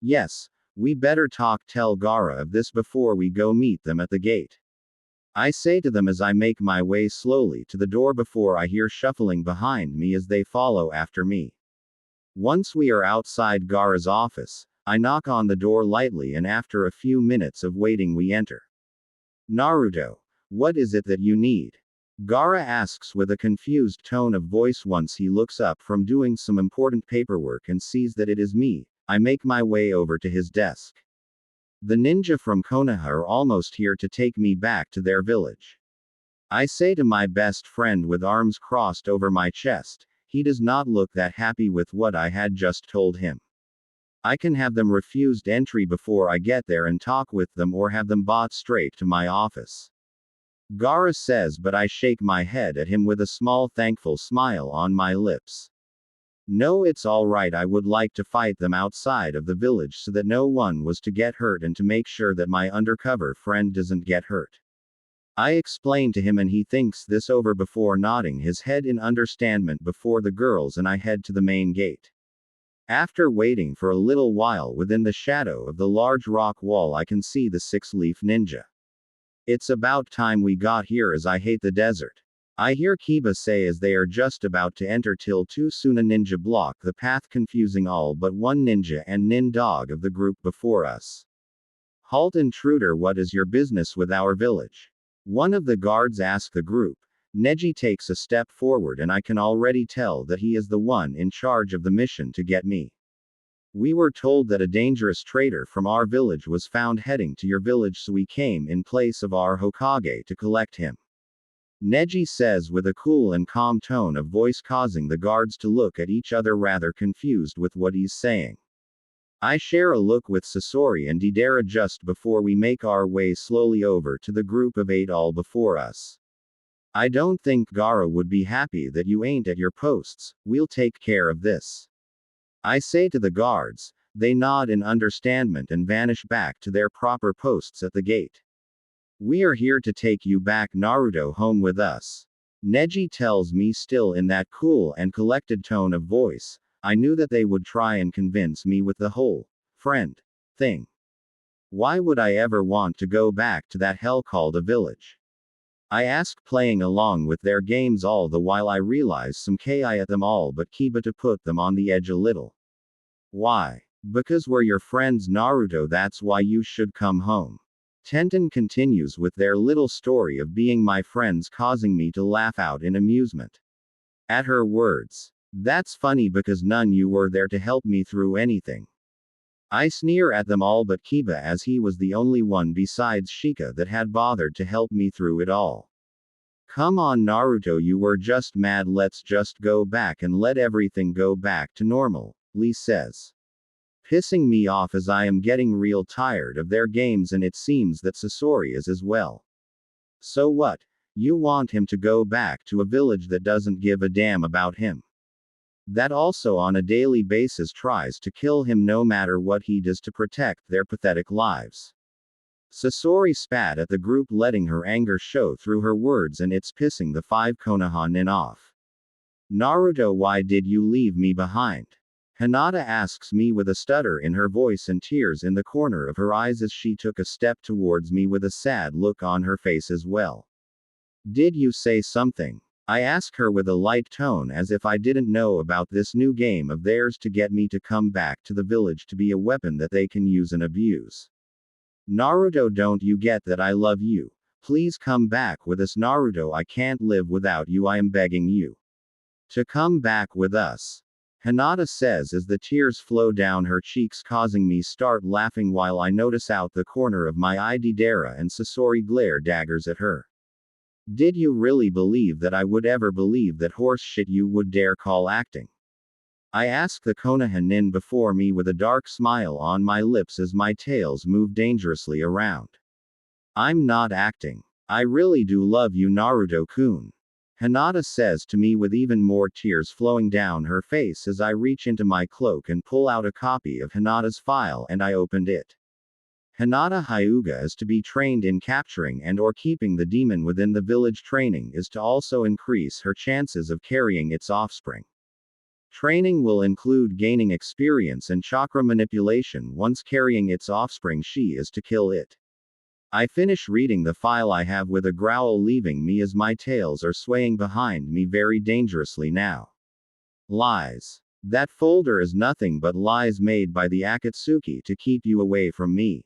Yes, we better tell Gaara of this before we go meet them at the gate. I say to them as I make my way slowly to the door before I hear shuffling behind me as they follow after me. Once we are outside Gaara's office, I knock on the door lightly, and after a few minutes of waiting we enter. Naruto, what is it that you need? Gaara asks with a confused tone of voice once he looks up from doing some important paperwork and sees that it is me. I make my way over to his desk. The ninja from Konoha are almost here to take me back to their village. I say to my best friend with arms crossed over my chest. He does not look that happy with what I had just told him. I can have them refused entry before I get there and talk with them, or have them brought straight to my office. Gaara says, but I shake my head at him with a small thankful smile on my lips. No, it's alright, I would like to fight them outside of the village so that no one was to get hurt, and to make sure that my undercover friend doesn't get hurt. I explain to him and he thinks this over before nodding his head in understanding before the girls and I head to the main gate. After waiting for a little while within the shadow of the large rock wall, I can see the 6-leaf ninja. It's about time we got here, as I hate the desert. I hear Kiba say as they are just about to enter till 2 Suna ninja block the path, confusing all but one ninja and nin dog of the group before us. Halt, intruder, what is your business with our village? One of the guards asks the group. Neji takes a step forward and I can already tell that he is the one in charge of the mission to get me. We were told that a dangerous traitor from our village was found heading to your village, so we came in place of our Hokage to collect him. Neji says with a cool and calm tone of voice, causing the guards to look at each other rather confused with what he's saying. I share a look with Sasori and Deidara just before we make our way slowly over to the group of 8 all before us. I don't think Gaara would be happy that you ain't at your posts. We'll take care of this. I say to the guards. They nod in understanding and vanish back to their proper posts at the gate. We are here to take you back, Naruto, home with us. Neji tells me, still in that cool and collected tone of voice. I knew that they would try and convince me with the whole friend thing. Why would I ever want to go back to that hell called a village? I ask, playing along with their games all the while I realize some ki at them all but Kiba to put them on the edge a little. Why? Because we're your friends Naruto, that's why you should come home. Tenten continues with their little story of being my friends, causing me to laugh out in amusement. At her words. That's funny because none you were there to help me through anything. I sneer at them all but Kiba, as he was the only one besides Shika that had bothered to help me through it all. Come on Naruto, you were just mad, let's just go back and let everything go back to normal, Lee says. Pissing me off as I am getting real tired of their games, and it seems that Sasori is as well. So what? You want him to go back to a village that doesn't give a damn about him? That also on a daily basis tries to kill him no matter what he does to protect their pathetic lives. Sasori spat at the group, letting her anger show through her words, and it's pissing the 5 Konoha nin off. Naruto, why did you leave me behind? Hinata asks me with a stutter in her voice and tears in the corner of her eyes as she took a step towards me with a sad look on her face as well. Did you say something? I ask her with a light tone, as if I didn't know about this new game of theirs to get me to come back to the village to be a weapon that they can use and abuse. Naruto, don't you get that I love you? Please come back with us Naruto, I can't live without you, I am begging you to come back with us. Hinata says as the tears flow down her cheeks, causing me start laughing while I notice out the corner of my eye Deidara and Sasori glare daggers at her. Did you really believe that I would ever believe that horse shit you would dare call acting? I ask the Konoha nin before me with a dark smile on my lips as my tails move dangerously around. I'm not acting. I really do love you Naruto-kun. Hinata says to me with even more tears flowing down her face as I reach into my cloak and pull out a copy of Hinata's file, and I opened it. Hinata Hyuga is to be trained in capturing and or keeping the demon within the village. Training is to also increase her chances of carrying its offspring. Training will include gaining experience and chakra manipulation. Once carrying its offspring, she is to kill it. I finish reading the file I have with a growl, leaving me as my tails are swaying behind me very dangerously now. Lies. That folder is nothing but lies made by the Akatsuki to keep you away from me.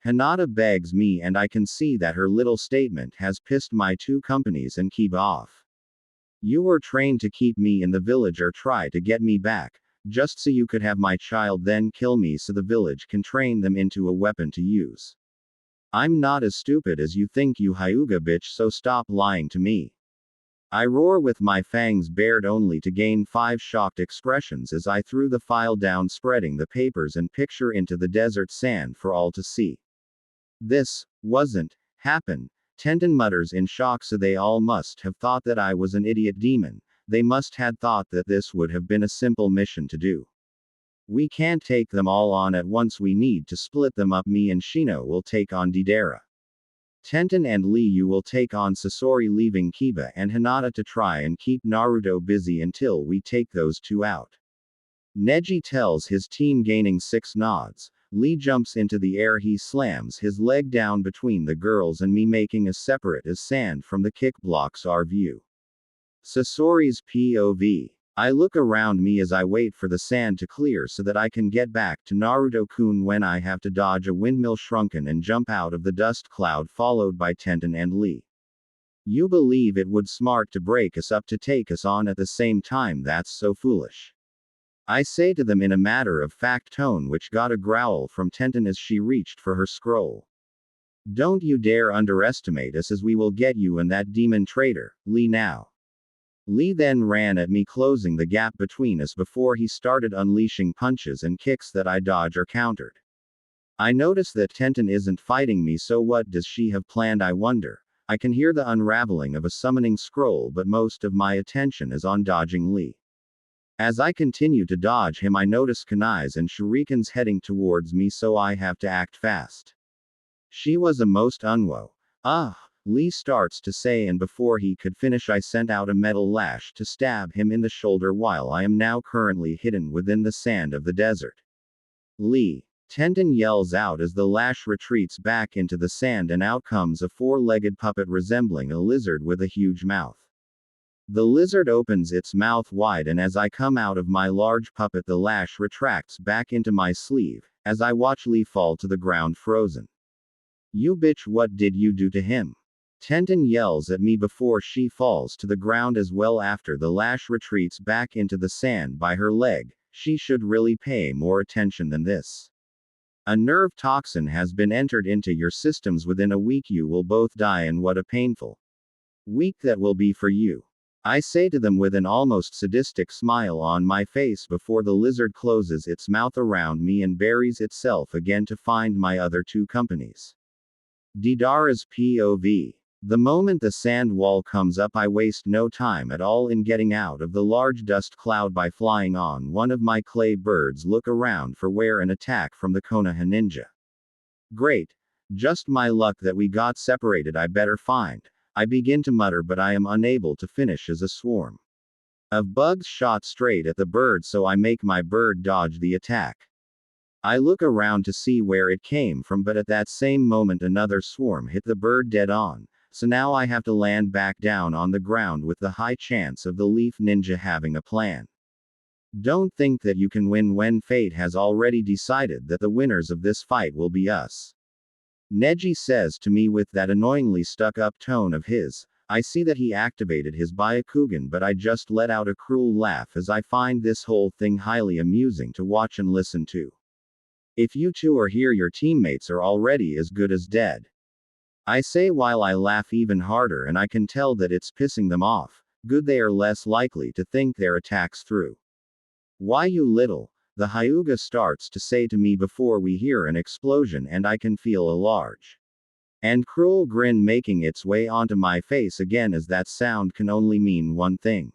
Hinata begs me, and I can see that her little statement has pissed my 2 companies and Kiba off. You were trained to keep me in the village or try to get me back, just so you could have my child, then kill me so the village can train them into a weapon to use. I'm not as stupid as you think, you Hyuga bitch, so stop lying to me. I roar with my fangs bared, only to gain 5 shocked expressions as I threw the file down, spreading the papers and picture into the desert sand for all to see. This wasn't happen. Tenten mutters in shock, so they all must have thought that I was an idiot demon. They must had thought that this would have been a simple mission to do. We can't take them all on at once, we need to split them up. Me and Shino will take on Deidara. Tenten and Lee, you will take on Sasori, leaving Kiba and Hinata to try and keep Naruto busy until we take those 2 out. Neji tells his team, gaining 6 nods. Lee jumps into the air, he slams his leg down between the girls and me, making us separate as sand from the kick blocks our view. Sasori's POV. I look around me as I wait for the sand to clear so that I can get back to Naruto-kun when I have to dodge a windmill shrunken and jump out of the dust cloud, followed by Tenten and Lee. You believe it would smart to break us up to take us on at the same time? That's so foolish. I say to them in a matter-of-fact tone, which got a growl from Tenten as she reached for her scroll. Don't you dare underestimate us, as we will get you and that demon traitor, Lee, now. Lee then ran at me, closing the gap between us before he started unleashing punches and kicks that I dodged or countered. I notice that Tenten isn't fighting me, so what does she have planned, I wonder? I can hear the unraveling of a summoning scroll, but most of my attention is on dodging Lee. As I continue to dodge him, I notice kunais and shurikens heading towards me, so I have to act fast. She was a most unwo. Lee starts to say, and before he could finish I sent out a metal lash to stab him in the shoulder while I am now currently hidden within the sand of the desert. Lee. Tenten yells out as the lash retreats back into the sand and out comes a four-legged puppet resembling a lizard with a huge mouth. The lizard opens its mouth wide and as I come out of my large puppet the lash retracts back into my sleeve, as I watch Lee fall to the ground frozen. You bitch, what did you do to him? Tenten yells at me before she falls to the ground as well. After the lash retreats back into the sand by her leg, she should really pay more attention than this. A nerve toxin has been entered into your systems. Within a week you will both die, and what a painful week that will be for you. I say to them with an almost sadistic smile on my face before the lizard closes its mouth around me and buries itself again to find my other two companies. Deidara's POV. The moment the sand wall comes up, I waste no time at all in getting out of the large dust cloud by flying on one of my clay birds. Look around for where an attack from the Konoha ninja. Great. Just my luck that we got separated. I better find. I begin to mutter, but I am unable to finish as a swarm of bugs shot straight at the bird, so I make my bird dodge the attack. I look around to see where it came from, but at that same moment another swarm hit the bird dead on, so now I have to land back down on the ground with the high chance of the leaf ninja having a plan. Don't think that you can win when fate has already decided that the winners of this fight will be us. Neji says to me with that annoyingly stuck-up tone of his. I see that he activated his Byakugan, but I just let out a cruel laugh as I find this whole thing highly amusing to watch and listen to. If you two are here, your teammates are already as good as dead. I say while I laugh even harder, and I can tell that it's pissing them off. Good, they are less likely to think their attacks through. Why, you little, the Hyuga starts to say to me before we hear an explosion, and I can feel a large and cruel grin making its way onto my face again, as that sound can only mean one thing.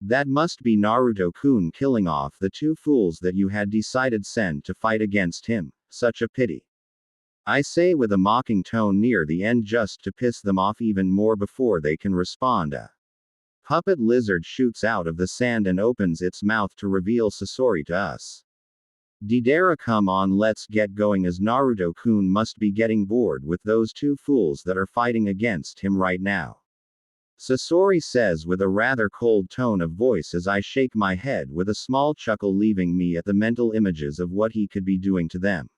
That must be Naruto-kun killing off the two fools that you had decided send to fight against him. Such a pity. I say with a mocking tone near the end, just to piss them off even more before they can respond. A puppet lizard shoots out of the sand and opens its mouth to reveal Sasori to us. Deidara, come on, let's get going, as Naruto-kun must be getting bored with those two fools that are fighting against him right now. Sasori says with a rather cold tone of voice as I shake my head with a small chuckle, leaving me at the mental images of what he could be doing to them.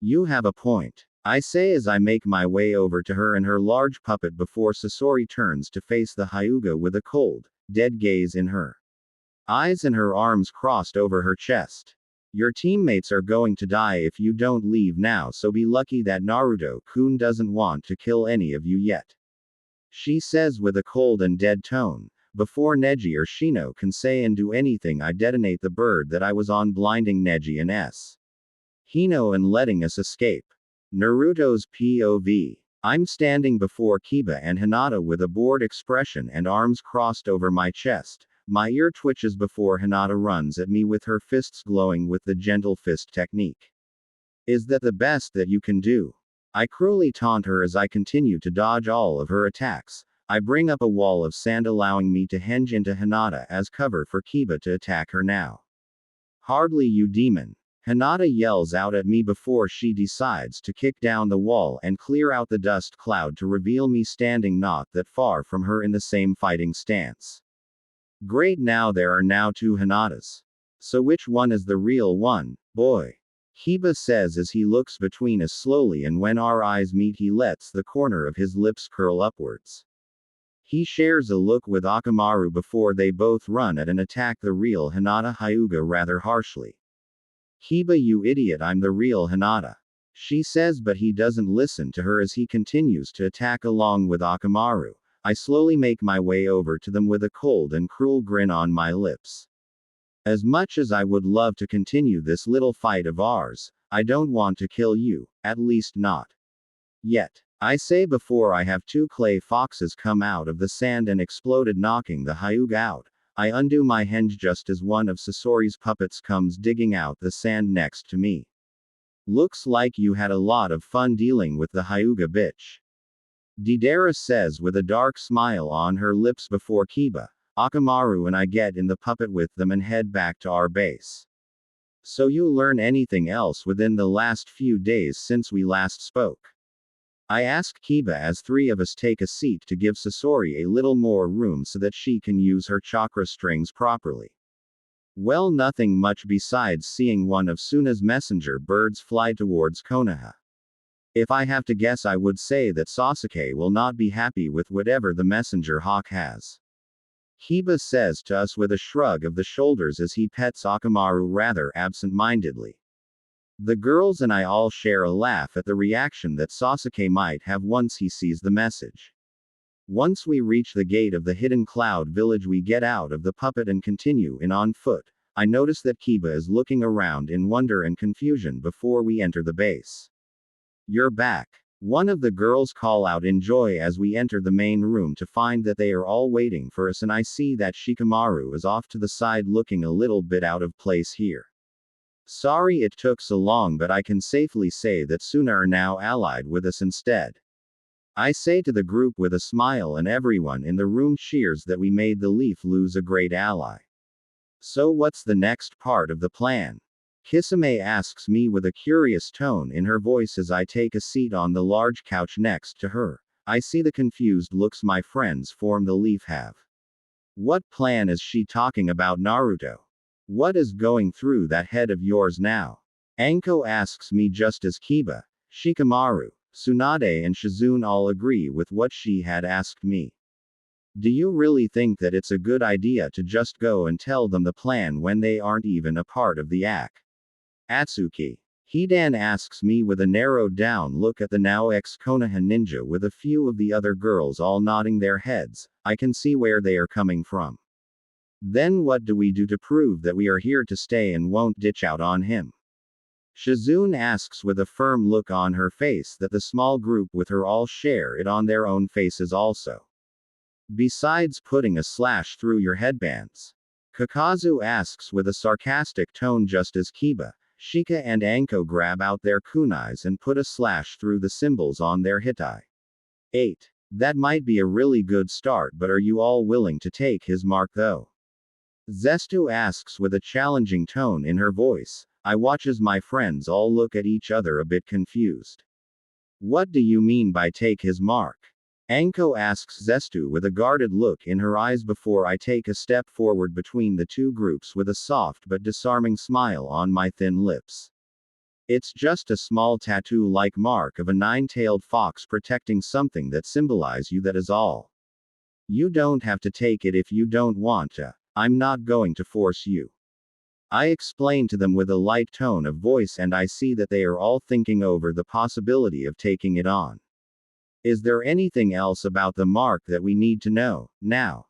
You have a point, I say as I make my way over to her and her large puppet before Sasori turns to face the Hyuga with a cold, dead gaze in her eyes and her arms crossed over her chest. Your teammates are going to die if you don't leave now, so be lucky that Naruto-kun doesn't want to kill any of you yet. She says with a cold and dead tone. Before Neji or Shino can say and do anything, I detonate the bird that I was on, blinding Neji and Hino and letting us escape. Naruto's POV. I'm standing before Kiba and Hinata with a bored expression and arms crossed over my chest. My ear twitches before Hinata runs at me with her fists glowing with the gentle fist technique. Is that the best that you can do? I cruelly taunt her as I continue to dodge all of her attacks. I bring up a wall of sand, allowing me to hinge into Hinata as cover for Kiba to attack her now. Hardly, you demon. Hinata yells out at me before she decides to kick down the wall and clear out the dust cloud to reveal me standing not that far from her in the same fighting stance. Great, now there are now two Hinatas. So which one is the real one, boy? Kiba says as he looks between us slowly, and when our eyes meet he lets the corner of his lips curl upwards. He shares a look with Akamaru before they both run at and attack the real Hinata Hyuga rather harshly. Kiba, you idiot, I'm the real Hinata, she says, but he doesn't listen to her as he continues to attack along with Akamaru. I slowly make my way over to them with a cold and cruel grin on my lips. As much as I would love to continue this little fight of ours, I don't want to kill you, at least not yet. I say before I have two clay foxes come out of the sand and exploded, knocking the Hyuga out. I undo my hinge just as one of Sasori's puppets comes digging out the sand next to me. Looks like you had a lot of fun dealing with the Hyuga, bitch, Deidara says with a dark smile on her lips before Kiba, Akamaru and I get in the puppet with them and head back to our base. So you learn anything else within the last few days since we last spoke? I ask Kiba as three of us take a seat to give Sasori a little more room so that she can use her chakra strings properly. Well, nothing much besides seeing one of Suna's messenger birds fly towards Konoha. If I have to guess, I would say that Sasuke will not be happy with whatever the messenger hawk has. Kiba says to us with a shrug of the shoulders as he pets Akamaru rather absent-mindedly. The girls and I all share a laugh at the reaction that Sasuke might have once he sees the message. Once we reach the gate of the hidden cloud village, we get out of the puppet and continue in on foot. I notice that Kiba is looking around in wonder and confusion before we enter the base. You're back. One of the girls call out in joy as we enter the main room to find that they are all waiting for us, and I see that Shikamaru is off to the side looking a little bit out of place here. Sorry it took so long, but I can safely say that Suna are now allied with us instead. I say to the group with a smile, and everyone in the room cheers that we made the Leaf lose a great ally. So what's the next part of the plan? Kisame asks me with a curious tone in her voice as I take a seat on the large couch next to her. I see the confused looks my friends from the Leaf have. What plan is she talking about, Naruto? What is going through that head of yours now? Anko asks me just as Kiba, Shikamaru, Tsunade and Shizune all agree with what she had asked me. Do you really think that it's a good idea to just go and tell them the plan when they aren't even a part of the Akatsuki? Hidan asks me with a narrowed down look at the now ex-Konoha ninja, with a few of the other girls all nodding their heads. I can see where they are coming from. Then what do we do to prove that we are here to stay and won't ditch out on him? Shizune asks with a firm look on her face that the small group with her all share it on their own faces also. Besides putting a slash through your headbands. Kakazu asks with a sarcastic tone just as Kiba, Shika and Anko grab out their kunais and put a slash through the symbols on their hitai. 8. That might be a really good start, but are you all willing to take his mark though? Zestu asks with a challenging tone in her voice. I watch as my friends all look at each other a bit confused. What do you mean by take his mark? Anko asks Zestu with a guarded look in her eyes before I take a step forward between the two groups with a soft but disarming smile on my thin lips. It's just a small tattoo-like mark of a nine-tailed fox protecting something that symbolizes you, that is all. You don't have to take it if you don't want to. I'm not going to force you. I explain to them with a light tone of voice, and I see that they are all thinking over the possibility of taking it on. Is there anything else about the mark that we need to know, now?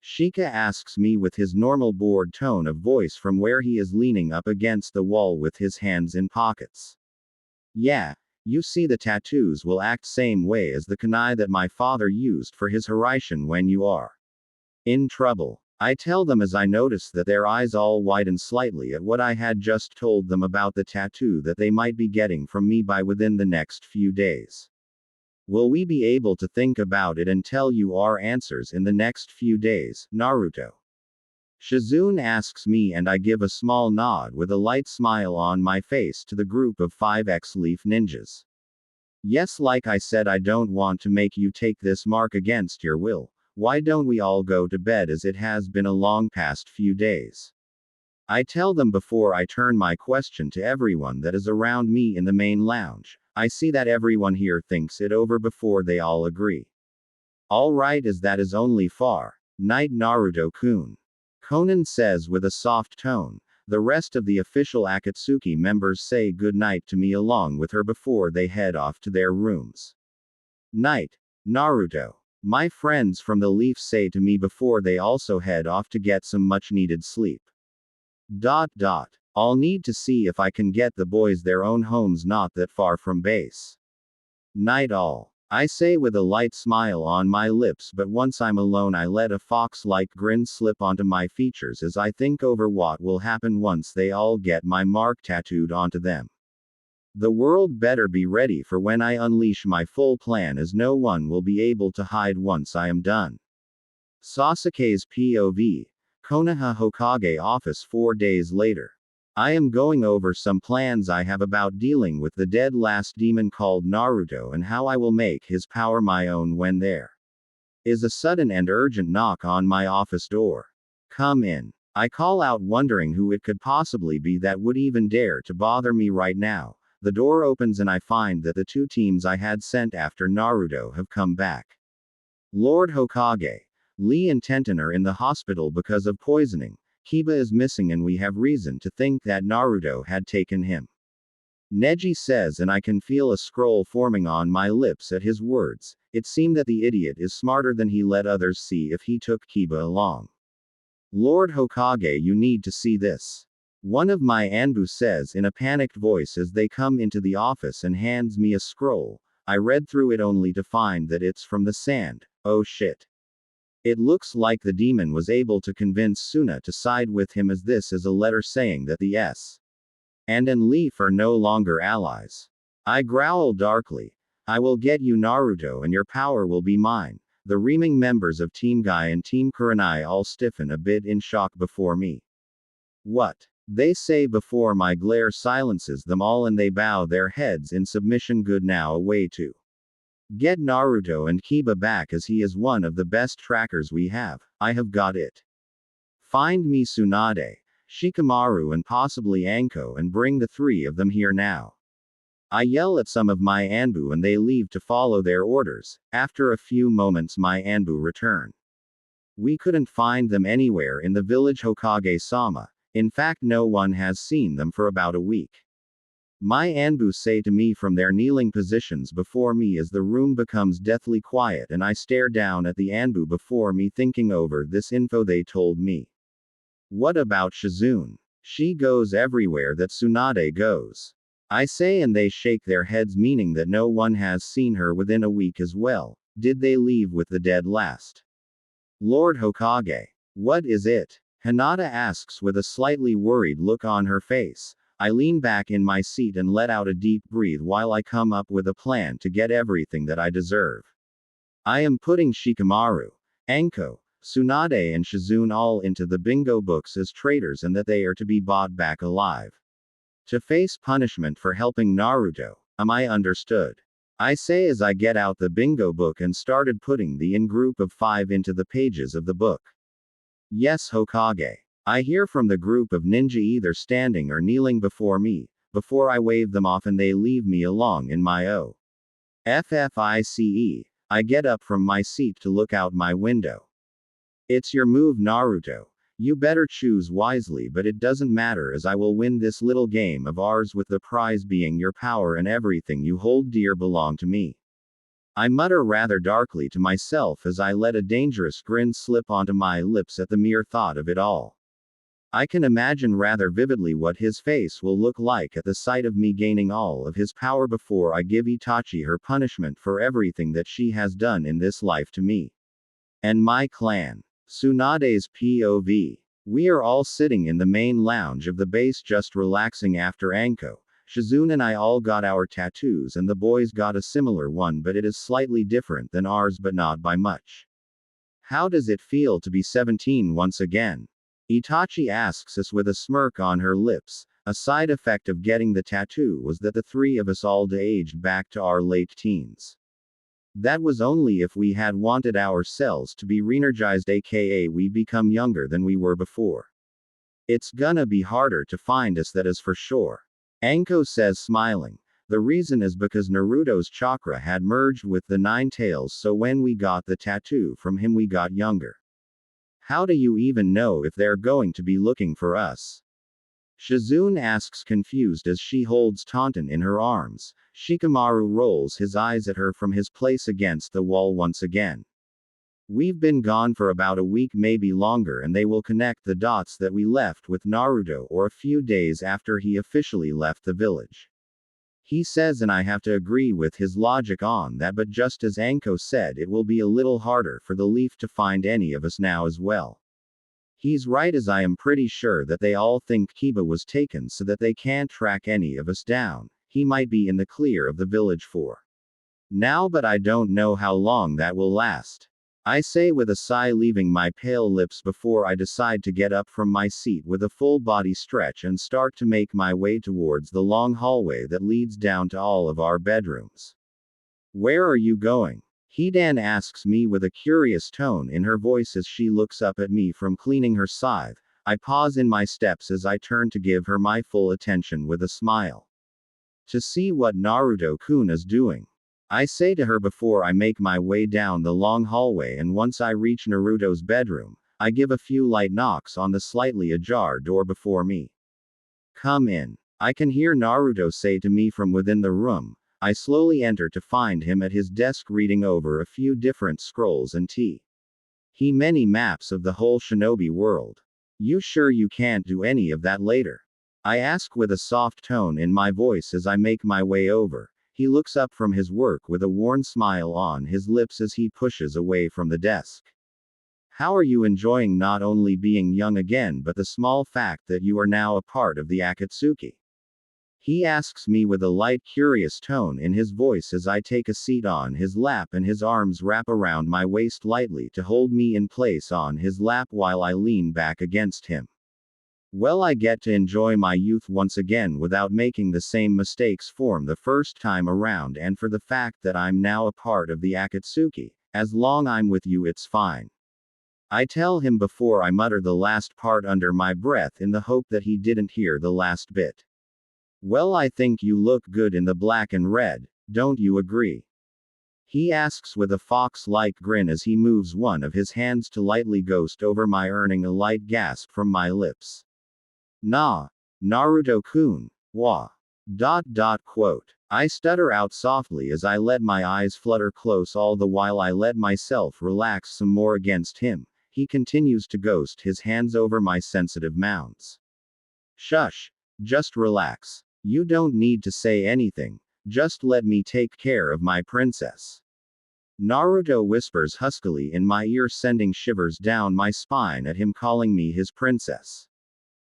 Shika asks me with his normal bored tone of voice from where he is leaning up against the wall with his hands in pockets. Yeah, you see, the tattoos will act same way as the kunai that my father used for his Hiraishin when you are in trouble. I tell them as I notice that their eyes all widen slightly at what I had just told them about the tattoo that they might be getting from me by within the next few days. Will we be able to think about it and tell you our answers in the next few days, Naruto? Shizune asks me, and I give a small nod with a light smile on my face to the group of 5x Leaf ninjas. Yes, like I said, I don't want to make you take this mark against your will. Why don't we all go to bed, as it has been a long past few days? I tell them before I turn my question to everyone that is around me in the main lounge. I see that everyone here thinks it over before they all agree. All right, as that is only far. Night, Naruto-kun. Konan says with a soft tone. The rest of the official Akatsuki members say good night to me along with her before they head off to their rooms. Night, Naruto. My friends from the Leaf say to me before they also head off to get some much needed sleep. I'll need to see if I can get the boys their own homes not that far from base. Night all. I say with a light smile on my lips, but once I'm alone I let a fox-like grin slip onto my features as I think over what will happen once they all get my mark tattooed onto them. The world better be ready for when I unleash my full plan, as no one will be able to hide once I am done. Sasuke's POV. Konoha Hokage office 4 days later. I am going over some plans I have about dealing with the dead last demon called Naruto and how I will make his power my own when there is a sudden and urgent knock on my office door. Come in. I call out, wondering who it could possibly be that would even dare to bother me right now. The door opens and I find that the two teams I had sent after Naruto have come back. Lord Hokage, Lee and Tenten are in the hospital because of poisoning. Kiba is missing and we have reason to think that Naruto had taken him. Neji says, and I can feel a scroll forming on my lips at his words. It seemed that the idiot is smarter than he let others see if he took Kiba along. Lord Hokage, you need to see this. One of my Anbu says in a panicked voice as they come into the office and hands me a scroll. I read through it only to find that it's from the sand. Oh shit. It looks like the demon was able to convince Suna to side with him, as this is a letter saying that the S and Leaf are no longer allies. I growl darkly. I will get you, Naruto, and your power will be mine. The reaming members of Team Guy and Team Kurenai all stiffen a bit in shock before me. What? They say before my glare silences them all and they bow their heads in submission. Good, now a way to get Naruto and Kiba back, as he is one of the best trackers we have. I have got it. Find me Tsunade, Shikamaru and possibly Anko and bring the three of them here now. I yell at some of my Anbu and they leave to follow their orders. After a few moments my Anbu return. We couldn't find them anywhere in the village, Hokage-sama. In fact, no one has seen them for about a week. My Anbu say to me from their kneeling positions before me as the room becomes deathly quiet and I stare down at the Anbu before me, thinking over this info they told me. What about Shizune? She goes everywhere that Tsunade goes. I say and they shake their heads, meaning that no one has seen her within a week as well. Did they leave with the dead last? Lord Hokage. What is it? Hinata asks with a slightly worried look on her face. I lean back in my seat and let out a deep breath while I come up with a plan to get everything that I deserve. I am putting Shikamaru, Anko, Tsunade and Shizune all into the bingo books as traitors and that they are to be bought back alive. To face punishment for helping Naruto. Am I understood? I say as I get out the bingo book and started putting the in-group of 5 into the pages of the book. Yes, Hokage. I hear from the group of ninja either standing or kneeling before me, before I wave them off and they leave me along in my FFICE. I get up from my seat to look out my window. It's your move, Naruto. You better choose wisely, but it doesn't matter, as I will win this little game of ours, with the prize being your power and everything you hold dear belong to me. I mutter rather darkly to myself as I let a dangerous grin slip onto my lips at the mere thought of it all. I can imagine rather vividly what his face will look like at the sight of me gaining all of his power before I give Itachi her punishment for everything that she has done in this life to me and my clan. Tsunade's POV. We are all sitting in the main lounge of the base just relaxing after Anko, Shizune and I all got our tattoos and the boys got a similar one, but it is slightly different than ours, but not by much. How does it feel to be 17 once again? Itachi asks us with a smirk on her lips. A side effect of getting the tattoo was that the three of us all de-aged back to our late teens. That was only if we had wanted ourselves to be re-energized, aka we become younger than we were before. It's gonna be harder to find us, that is for sure. Anko says, smiling. The reason is because Naruto's chakra had merged with the Nine Tails, so when we got the tattoo from him we got younger. How do you even know if they're going to be looking for us? Shizune asks, confused as she holds Taunton in her arms. Shikamaru rolls his eyes at her from his place against the wall once again. We've been gone for about a week, maybe longer, and they will connect the dots that we left with Naruto, or a few days after he officially left the village. He says, and I have to agree with his logic on that, but just as Anko said, it will be a little harder for the Leaf to find any of us now as well. He's right, as I am pretty sure that they all think Kiba was taken so that they can't track any of us down. He might be in the clear of the village for now, but I don't know how long that will last. I say with a sigh, leaving my pale lips before I decide to get up from my seat with a full body stretch and start to make my way towards the long hallway that leads down to all of our bedrooms. Where are you going? Hidan asks me with a curious tone in her voice as she looks up at me from cleaning her scythe. I pause in my steps as I turn to give her my full attention with a smile. To see what Naruto-kun is doing. I say to her before I make my way down the long hallway, and once I reach Naruto's bedroom, I give a few light knocks on the slightly ajar door before me. Come in. I can hear Naruto say to me from within the room. I slowly enter to find him at his desk reading over a few different scrolls and many maps of the whole shinobi world. You sure you can't do any of that later? I ask with a soft tone in my voice as I make my way over. He looks up from his work with a worn smile on his lips as he pushes away from the desk. How are you enjoying not only being young again but the small fact that you are now a part of the Akatsuki? He asks me with a light curious tone in his voice as I take a seat on his lap and his arms wrap around my waist lightly to hold me in place on his lap while I lean back against him. Well, I get to enjoy my youth once again without making the same mistakes from the first time around, and for the fact that I'm now a part of the Akatsuki, as long I'm with you it's fine. I tell him before I mutter the last part under my breath in the hope that he didn't hear the last bit. Well, I think you look good in the black and red, don't you agree? He asks with a fox-like grin as he moves one of his hands to lightly ghost over my, earning a light gasp from my lips. Nah. Naruto-kun. Wah. Quote. I stutter out softly as I let my eyes flutter close, all the while I let myself relax some more against him. He continues to ghost his hands over my sensitive mounds. Shush. Just relax. You don't need to say anything. Just let me take care of my princess. Naruto whispers huskily in my ear, sending shivers down my spine at him calling me his princess.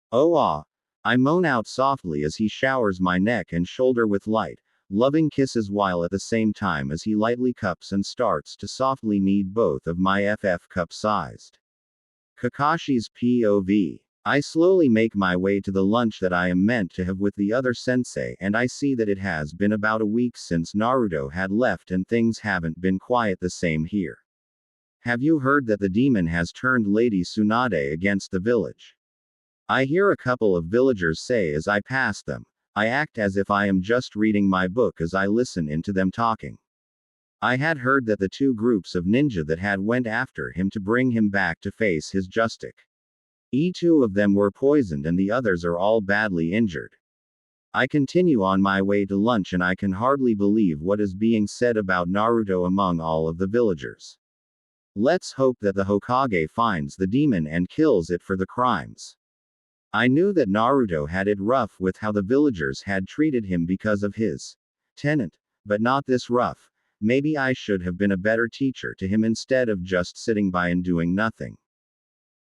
Oh ah. I moan out softly as he showers my neck and shoulder with light, loving kisses while at the same time as he lightly cups and starts to softly knead both of my cup-sized Kakashi's POV. I slowly make my way to the lunch that I am meant to have with the other sensei, and I see that it has been about a week since Naruto had left and things haven't been quite the same here. Have you heard that the demon has turned Lady Tsunade against the village? I hear a couple of villagers say as I pass them. I act as if I am just reading my book as I listen into them talking. I had heard that the two groups of ninja that had went after him to bring him back to face his justice. Two of them were poisoned and the others are all badly injured. I continue on my way to lunch and I can hardly believe what is being said about Naruto among all of the villagers. Let's hope that the Hokage finds the demon and kills it for the crimes. I knew that Naruto had it rough with how the villagers had treated him because of his tenant, but not this rough. Maybe I should have been a better teacher to him instead of just sitting by and doing nothing.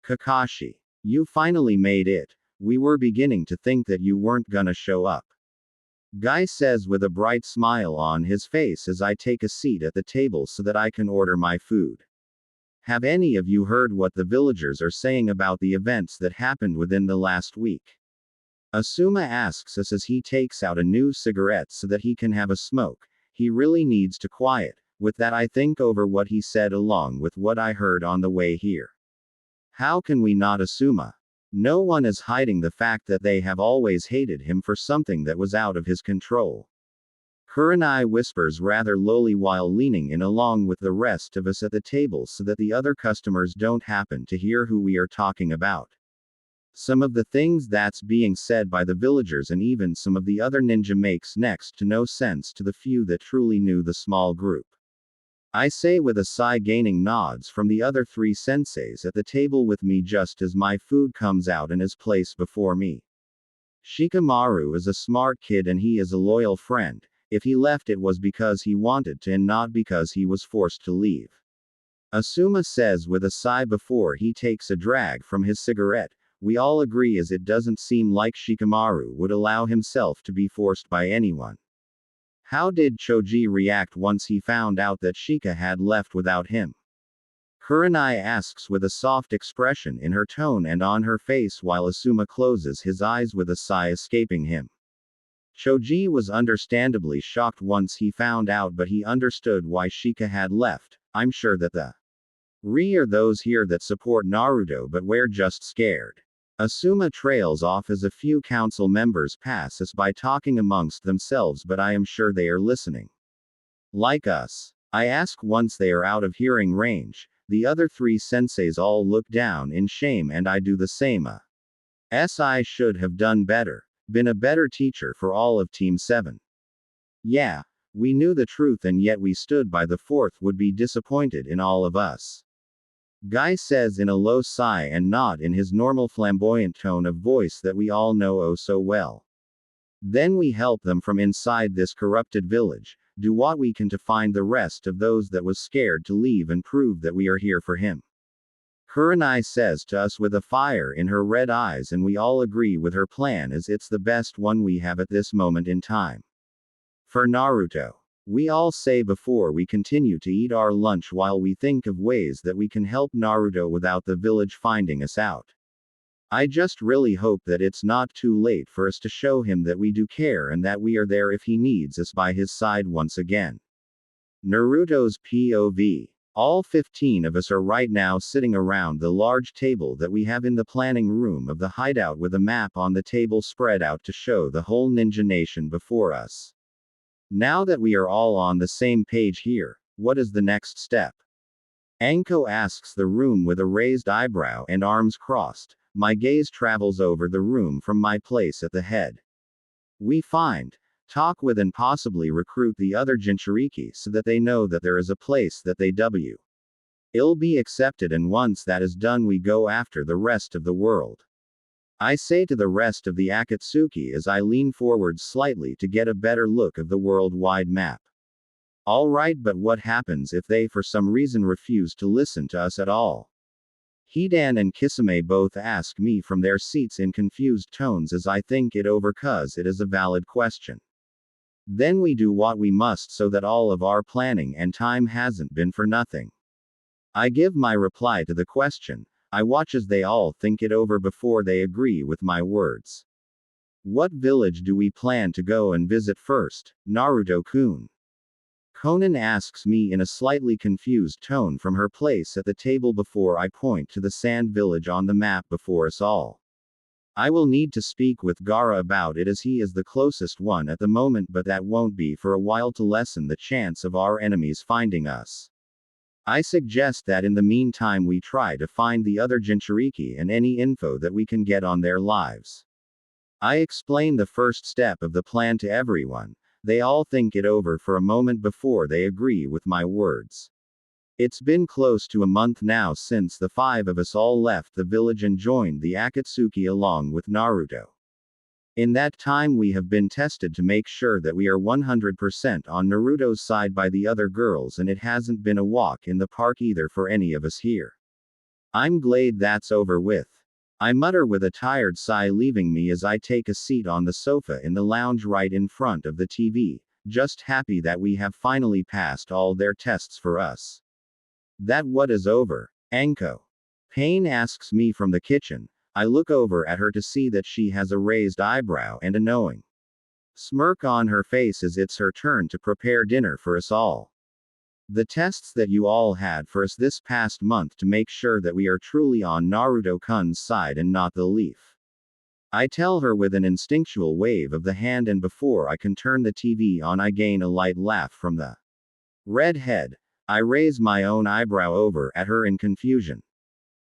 Kakashi. You finally made it. We were beginning to think that you weren't gonna show up. Guy says with a bright smile on his face as I take a seat at the table so that I can order my food. Have any of you heard what the villagers are saying about the events that happened within the last week? Asuma asks us as he takes out a new cigarette so that he can have a smoke. He really needs to quiet. With that, I think over what he said along with what I heard on the way here. How can we not, Asuma? No one is hiding the fact that they have always hated him for something that was out of his control. Kurenai whispers rather lowly while leaning in along with the rest of us at the table so that the other customers don't happen to hear who we are talking about. Some of the things that's being said by the villagers and even some of the other ninja makes next to no sense to the few that truly knew the small group. I say with a sigh, gaining nods from the other three senseis at the table with me just as my food comes out and is placed before me. Shikamaru is a smart kid and he is a loyal friend. If he left, it was because he wanted to and not because he was forced to leave. Asuma says with a sigh before he takes a drag from his cigarette. We all agree as it doesn't seem like Shikamaru would allow himself to be forced by anyone. How did Choji react once he found out that Shika had left without him? Kurenai asks with a soft expression in her tone and on her face while Asuma closes his eyes with a sigh escaping him. Choji was understandably shocked once he found out, but he understood why Shika had left. I'm sure that the Re are those here that support Naruto, but we're just scared. Asuma trails off as a few council members pass us by talking amongst themselves, but I am sure they are listening. Like us. I ask once they are out of hearing range. The other three senseis all look down in shame and I do the same. I should have done better. Been a better teacher for all of Team 7. Yeah, we knew the truth and yet we stood by the fourth would be disappointed in all of us. Guy says in a low sigh and not in his normal flamboyant tone of voice that we all know oh so well. Then we help them from inside this corrupted village, do what we can to find the rest of those that was scared to leave and prove that we are here for him. Kurenai says to us with a fire in her red eyes, and we all agree with her plan as it's the best one we have at this moment in time. For Naruto. We all say before we continue to eat our lunch while we think of ways that we can help Naruto without the village finding us out. I just really hope that it's not too late for us to show him that we do care and that we are there if he needs us by his side once again. Naruto's POV. All 15 of us are right now sitting around the large table that we have in the planning room of the hideout with a map on the table spread out to show the whole ninja nation before us. Now that we are all on the same page here, what is the next step? Anko asks the room with a raised eyebrow and arms crossed. My gaze travels over the room from my place at the head. We find, talk with and possibly recruit the other Jinchuriki so that they know that there is a place that they will be accepted, and once that is done we go after the rest of the world. I say to the rest of the Akatsuki as I lean forward slightly to get a better look of the worldwide map. Alright, but what happens if they for some reason refuse to listen to us at all? Hidan and Kisame both ask me from their seats in confused tones as I think it over cause it is a valid question. Then we do what we must so that all of our planning and time hasn't been for nothing. I give my reply to the question. I watch as they all think it over before they agree with my words. What village do we plan to go and visit first, Naruto-kun? Conan asks me in a slightly confused tone from her place at the table before I point to the sand village on the map before us all. I will need to speak with Gaara about it as he is the closest one at the moment, but that won't be for a while to lessen the chance of our enemies finding us. I suggest that in the meantime we try to find the other Jinchuriki and any info that we can get on their lives. I explain the first step of the plan to everyone. They all think it over for a moment before they agree with my words. It's been close to a month now since the 5 of us all left the village and joined the Akatsuki along with Naruto. In that time we have been tested to make sure that we are 100% on Naruto's side by the other girls, and it hasn't been a walk in the park either for any of us here. I'm glad that's over with. I mutter with a tired sigh, leaving me as I take a seat on the sofa in the lounge right in front of the TV, just happy that we have finally passed all their tests for us. That what is over, Anko? Pain asks me from the kitchen. I look over at her to see that she has a raised eyebrow and a knowing smirk on her face as it's her turn to prepare dinner for us all. The tests that you all had for us this past month to make sure that we are truly on Naruto-kun's side and not the leaf. I tell her with an instinctual wave of the hand, and before I can turn the TV on I gain a light laugh from the redhead. I raise my own eyebrow over at her in confusion.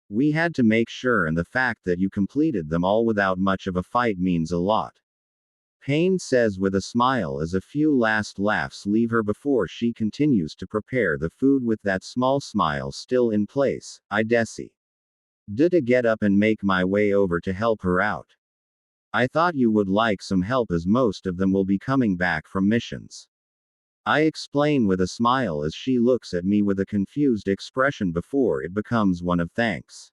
We had to make sure, and the fact that you completed them all without much of a fight means a lot. Pain says with a smile as a few last laughs leave her before she continues to prepare the food with that small smile still in place. I desi. To get up and make my way over to help her out. I thought you would like some help as most of them will be coming back from missions. I explain with a smile as she looks at me with a confused expression before it becomes one of thanks.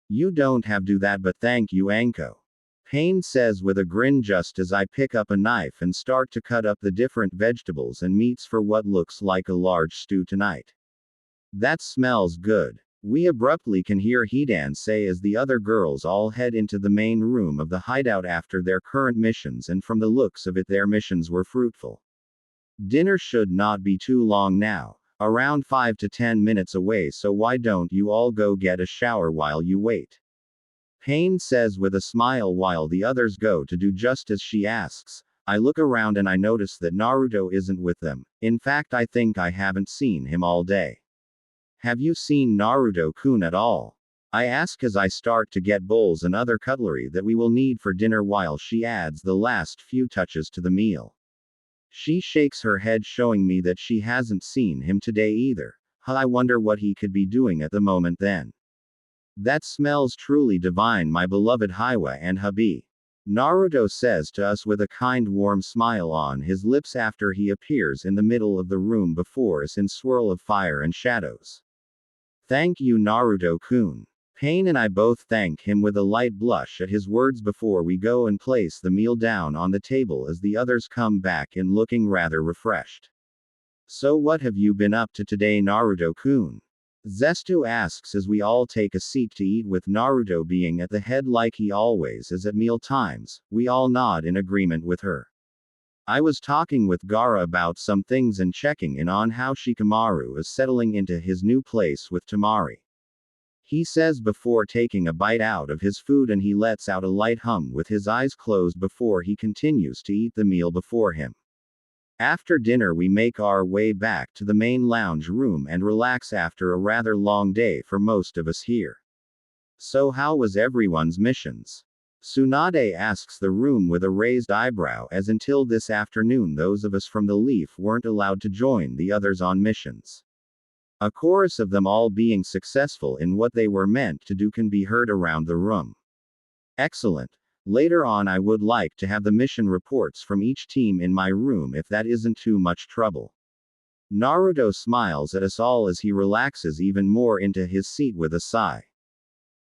You don't have to do that, but thank you, Anko. Pain says with a grin just as I pick up a knife and start to cut up the different vegetables and meats for what looks like a large stew tonight. That smells good. We abruptly can hear Hidan say as the other girls all head into the main room of the hideout after their current missions, and from the looks of it their missions were fruitful. Dinner should not be too long now, around 5 to 10 minutes away, so why don't you all go get a shower while you wait? Pain says with a smile while the others go to do just as she asks. I look around and I notice that Naruto isn't with them. In fact, I think I haven't seen him all day. Have you seen Naruto-kun at all? I ask as I start to get bowls and other cutlery that we will need for dinner while she adds the last few touches to the meal. She shakes her head, showing me that she hasn't seen him today either. I wonder what he could be doing at the moment then. That smells truly divine, my beloved Hiwa and hubby. Naruto says to us with a kind warm smile on his lips after he appears in the middle of the room before us in swirl of fire and shadows. Thank you, Naruto-kun. Pain and I both thank him with a light blush at his words before we go and place the meal down on the table as the others come back in looking rather refreshed. So what have you been up to today, Naruto-kun? Zestu asks as we all take a seat to eat, with Naruto being at the head like he always is at meal times. We all nod in agreement with her. I was talking with Gaara about some things and checking in on how Shikamaru is settling into his new place with Tamari. He says before taking a bite out of his food, and he lets out a light hum with his eyes closed before he continues to eat the meal before him. After dinner we make our way back to the main lounge room and relax after a rather long day for most of us here. So how was everyone's missions? Tsunade asks the room with a raised eyebrow, as until this afternoon those of us from the Leaf weren't allowed to join the others on missions. A chorus of them all being successful in what they were meant to do can be heard around the room. Excellent. Later on I would like to have the mission reports from each team in my room if that isn't too much trouble. Naruto smiles at us all as he relaxes even more into his seat with a sigh.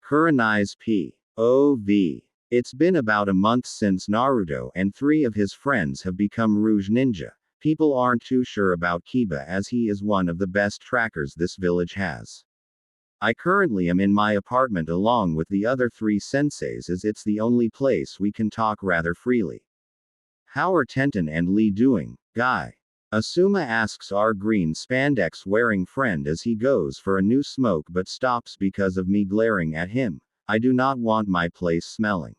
Kurenai's P.O.V. It's been about a month since Naruto and 3 of his friends have become Rouge Ninja. People aren't too sure about Kiba as he is one of the best trackers this village has. I currently am in my apartment along with the other 3 senseis, as it's the only place we can talk rather freely. How are Tenten and Lee doing, Guy? Asuma asks our green spandex wearing friend as he goes for a new smoke but stops because of me glaring at him. I do not want my place smelling.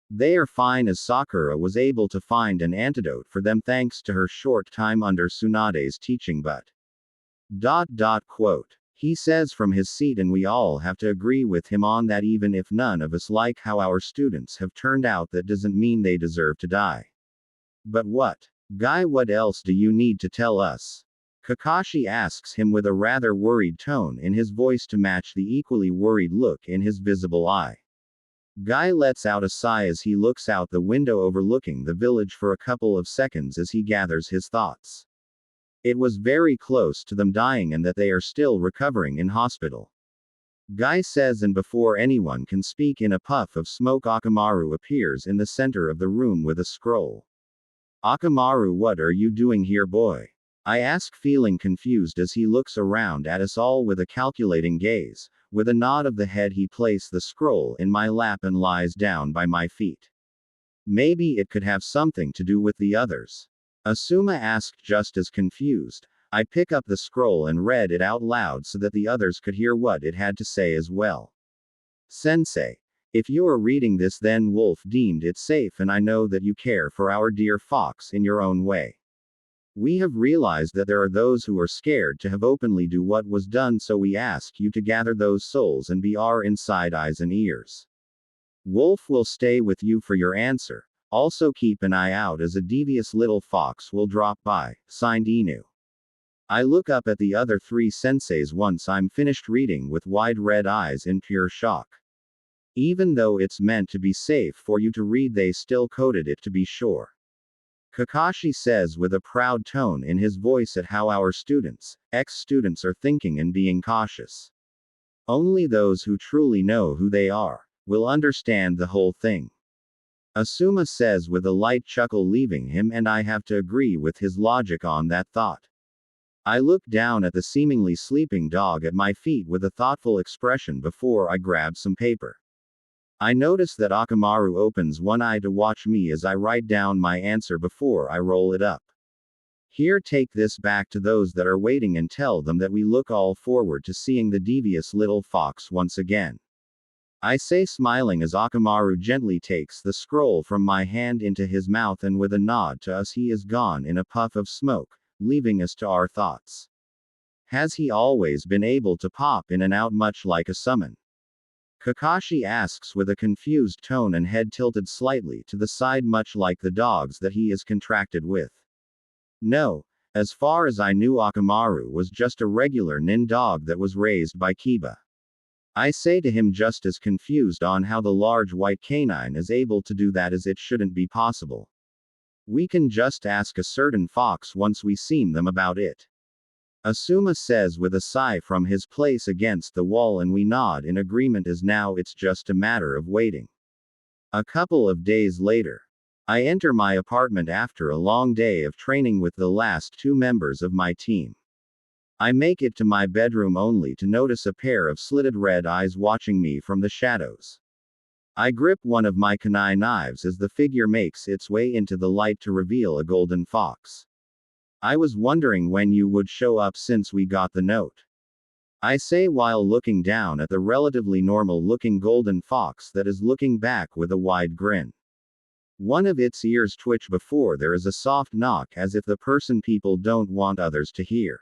They are fine, as Sakura was able to find an antidote for them thanks to her short time under Tsunade's teaching, but. Quote. He says from his seat, and we all have to agree with him on that. Even if none of us like how our students have turned out, that doesn't mean they deserve to die. But what? Guy, what else do you need to tell us? Kakashi asks him with a rather worried tone in his voice to match the equally worried look in his visible eye. Guy lets out a sigh as he looks out the window overlooking the village for a couple of seconds as he gathers his thoughts. It was very close to them dying and that they are still recovering in hospital. Guy says, and before anyone can speak, in a puff of smoke Akamaru appears in the center of the room with a scroll. Akamaru, what are you doing here, boy? I ask, feeling confused as he looks around at us all with a calculating gaze. With a nod of the head he places the scroll in my lap and lies down by my feet. Maybe it could have something to do with the others. Asuma asked, just as confused. I pick up the scroll and read it out loud so that the others could hear what it had to say as well. Sensei. If you are reading this, then Wolf deemed it safe, and I know that you care for our dear fox in your own way. We have realized that there are those who are scared to have openly do what was done, so we ask you to gather those souls and be our inside eyes and ears. Wolf will stay with you for your answer. Also keep an eye out as a devious little fox will drop by. Signed, Inu. I look up at the other 3 senseis once I'm finished reading with wide red eyes in pure shock. Even though it's meant to be safe for you to read, they still coded it to be sure. Kakashi says with a proud tone in his voice at how our students, ex-students, are thinking and being cautious. Only those who truly know who they are will understand the whole thing. Asuma says with a light chuckle, leaving him, and I have to agree with his logic on that thought. I look down at the seemingly sleeping dog at my feet with a thoughtful expression before I grab some paper. I notice that Akamaru opens one eye to watch me as I write down my answer before I roll it up. Here, take this back to those that are waiting and tell them that we look all forward to seeing the devious little fox once again. I say, smiling as Akamaru gently takes the scroll from my hand into his mouth, and with a nod to us he is gone in a puff of smoke, leaving us to our thoughts. Has he always been able to pop in and out much like a summon? Kakashi asks with a confused tone and head tilted slightly to the side, much like the dogs that he is contracted with. No, as far as I knew, Akamaru was just a regular nin dog that was raised by Kiba. I say to him, just as confused on how the large white canine is able to do that, as it shouldn't be possible. We can just ask a certain fox once we see them about it. Asuma says with a sigh from his place against the wall, and we nod in agreement, as now it's just a matter of waiting. A couple of days later, I enter my apartment after a long day of training with the last two members of my team. I make it to my bedroom only to notice a pair of slitted red eyes watching me from the shadows. I grip one of my kunai knives as the figure makes its way into the light to reveal a golden fox. I was wondering when you would show up since we got the note, I say while looking down at the relatively normal-looking golden fox that is looking back with a wide grin. One of its ears twitch before there is a soft knock, as if the person people don't want others to hear.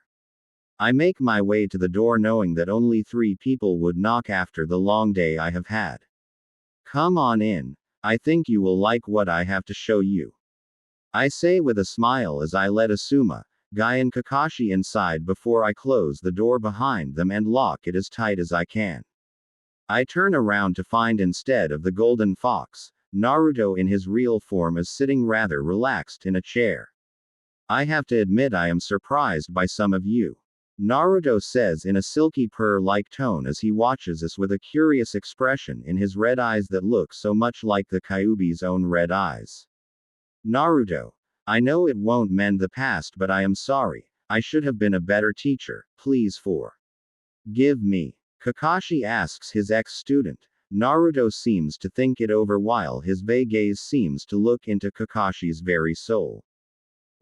I make my way to the door knowing that only 3 people would knock after the long day I have had. Come on in, I think you will like what I have to show you, I say with a smile as I let Asuma, Guy and Kakashi inside before I close the door behind them and lock it as tight as I can. I turn around to find, instead of the golden fox, Naruto in his real form is sitting rather relaxed in a chair. I have to admit I am surprised by some of you, Naruto says in a silky purr-like tone as he watches us with a curious expression in his red eyes that look so much like the Kyuubi's own red eyes. Naruto, I know it won't mend the past, but I am sorry, I should have been a better teacher, please forgive me. Kakashi asks his ex-student. Naruto seems to think it over while his vague gaze seems to look into Kakashi's very soul.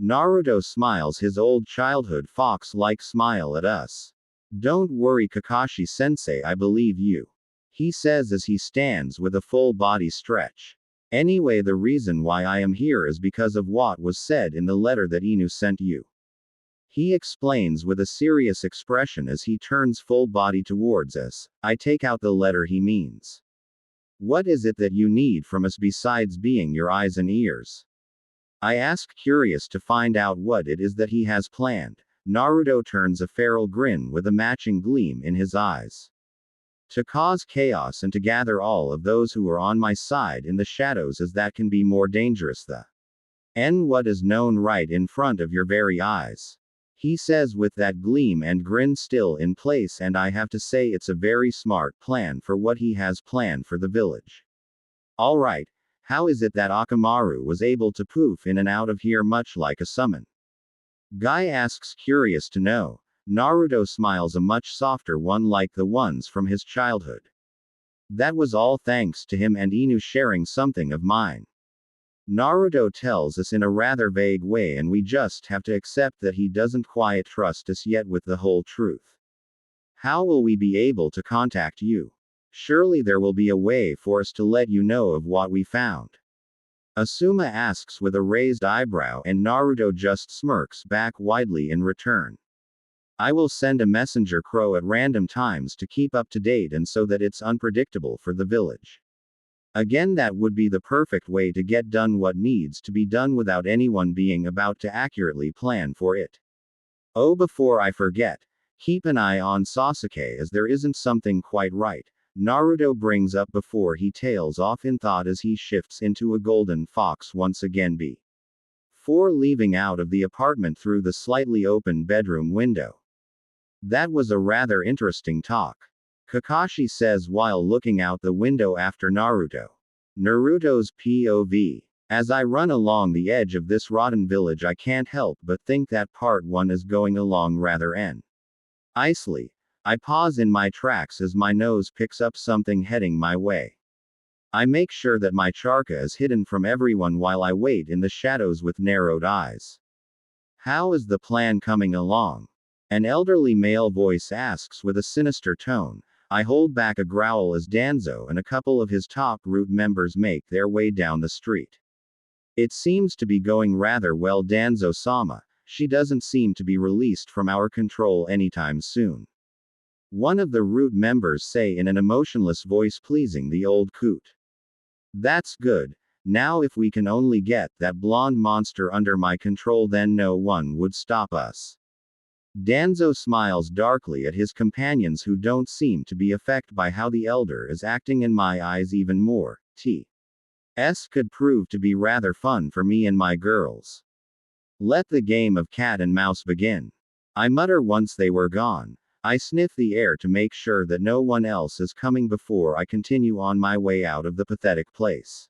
Naruto smiles his old childhood fox-like smile at us. Don't worry Kakashi-sensei, I believe you, he says as he stands with a full body stretch. Anyway, the reason why I am here is because of what was said in the letter that Inu sent you, he explains with a serious expression as he turns full body towards us. I take out the letter he means. What is it that you need from us besides being your eyes and ears? I ask, curious to find out what it is that he has planned. Naruto turns a feral grin with a matching gleam in his eyes. To cause chaos and to gather all of those who are on my side in the shadows, as that can be more dangerous than what is known right in front of your very eyes, he says with that gleam and grin still in place, and I have to say it's a very smart plan for what he has planned for the village. Alright, how is it that Akamaru was able to poof in and out of here much like a summon? Guy asks, curious to know. Naruto smiles, a much softer one like the ones from his childhood. That was all thanks to him and Inu sharing something of mine, Naruto tells us in a rather vague way, and we just have to accept that he doesn't quite trust us yet with the whole truth. How will we be able to contact you? Surely there will be a way for us to let you know of what we found, Asuma asks with a raised eyebrow, and Naruto just smirks back widely in return. I will send a messenger crow at random times to keep up to date and so that it's unpredictable for the village. Again, that would be the perfect way to get done what needs to be done without anyone being about to accurately plan for it. Oh, before I forget, keep an eye on Sasuke, as there isn't something quite right, Naruto brings up before he tails off in thought as he shifts into a golden fox once again before leaving out of the apartment through the slightly open bedroom window. That was a rather interesting talk, Kakashi says while looking out the window after Naruto. Naruto's POV. As I run along the edge of this rotten village, I can't help but think that part 1 is going along rather nicely. I pause in my tracks as my nose picks up something heading my way. I make sure that my charka is hidden from everyone while I wait in the shadows with narrowed eyes. How is the plan coming along? An elderly male voice asks with a sinister tone. I hold back a growl as Danzo and a couple of his top root members make their way down the street. It seems to be going rather well, Danzo-sama. She doesn't seem to be released from our control anytime soon. One of the root members say in an emotionless voice, pleasing the old coot. That's good. Now if we can only get that blonde monster under my control, then no one would stop us. Danzo smiles darkly at his companions who don't seem to be affected by how the elder is acting. In my eyes, even more. T.S. could prove to be rather fun for me and my girls. Let the game of cat and mouse begin. I mutter once they were gone. I sniff the air to make sure that no one else is coming before I continue on my way out of the pathetic place.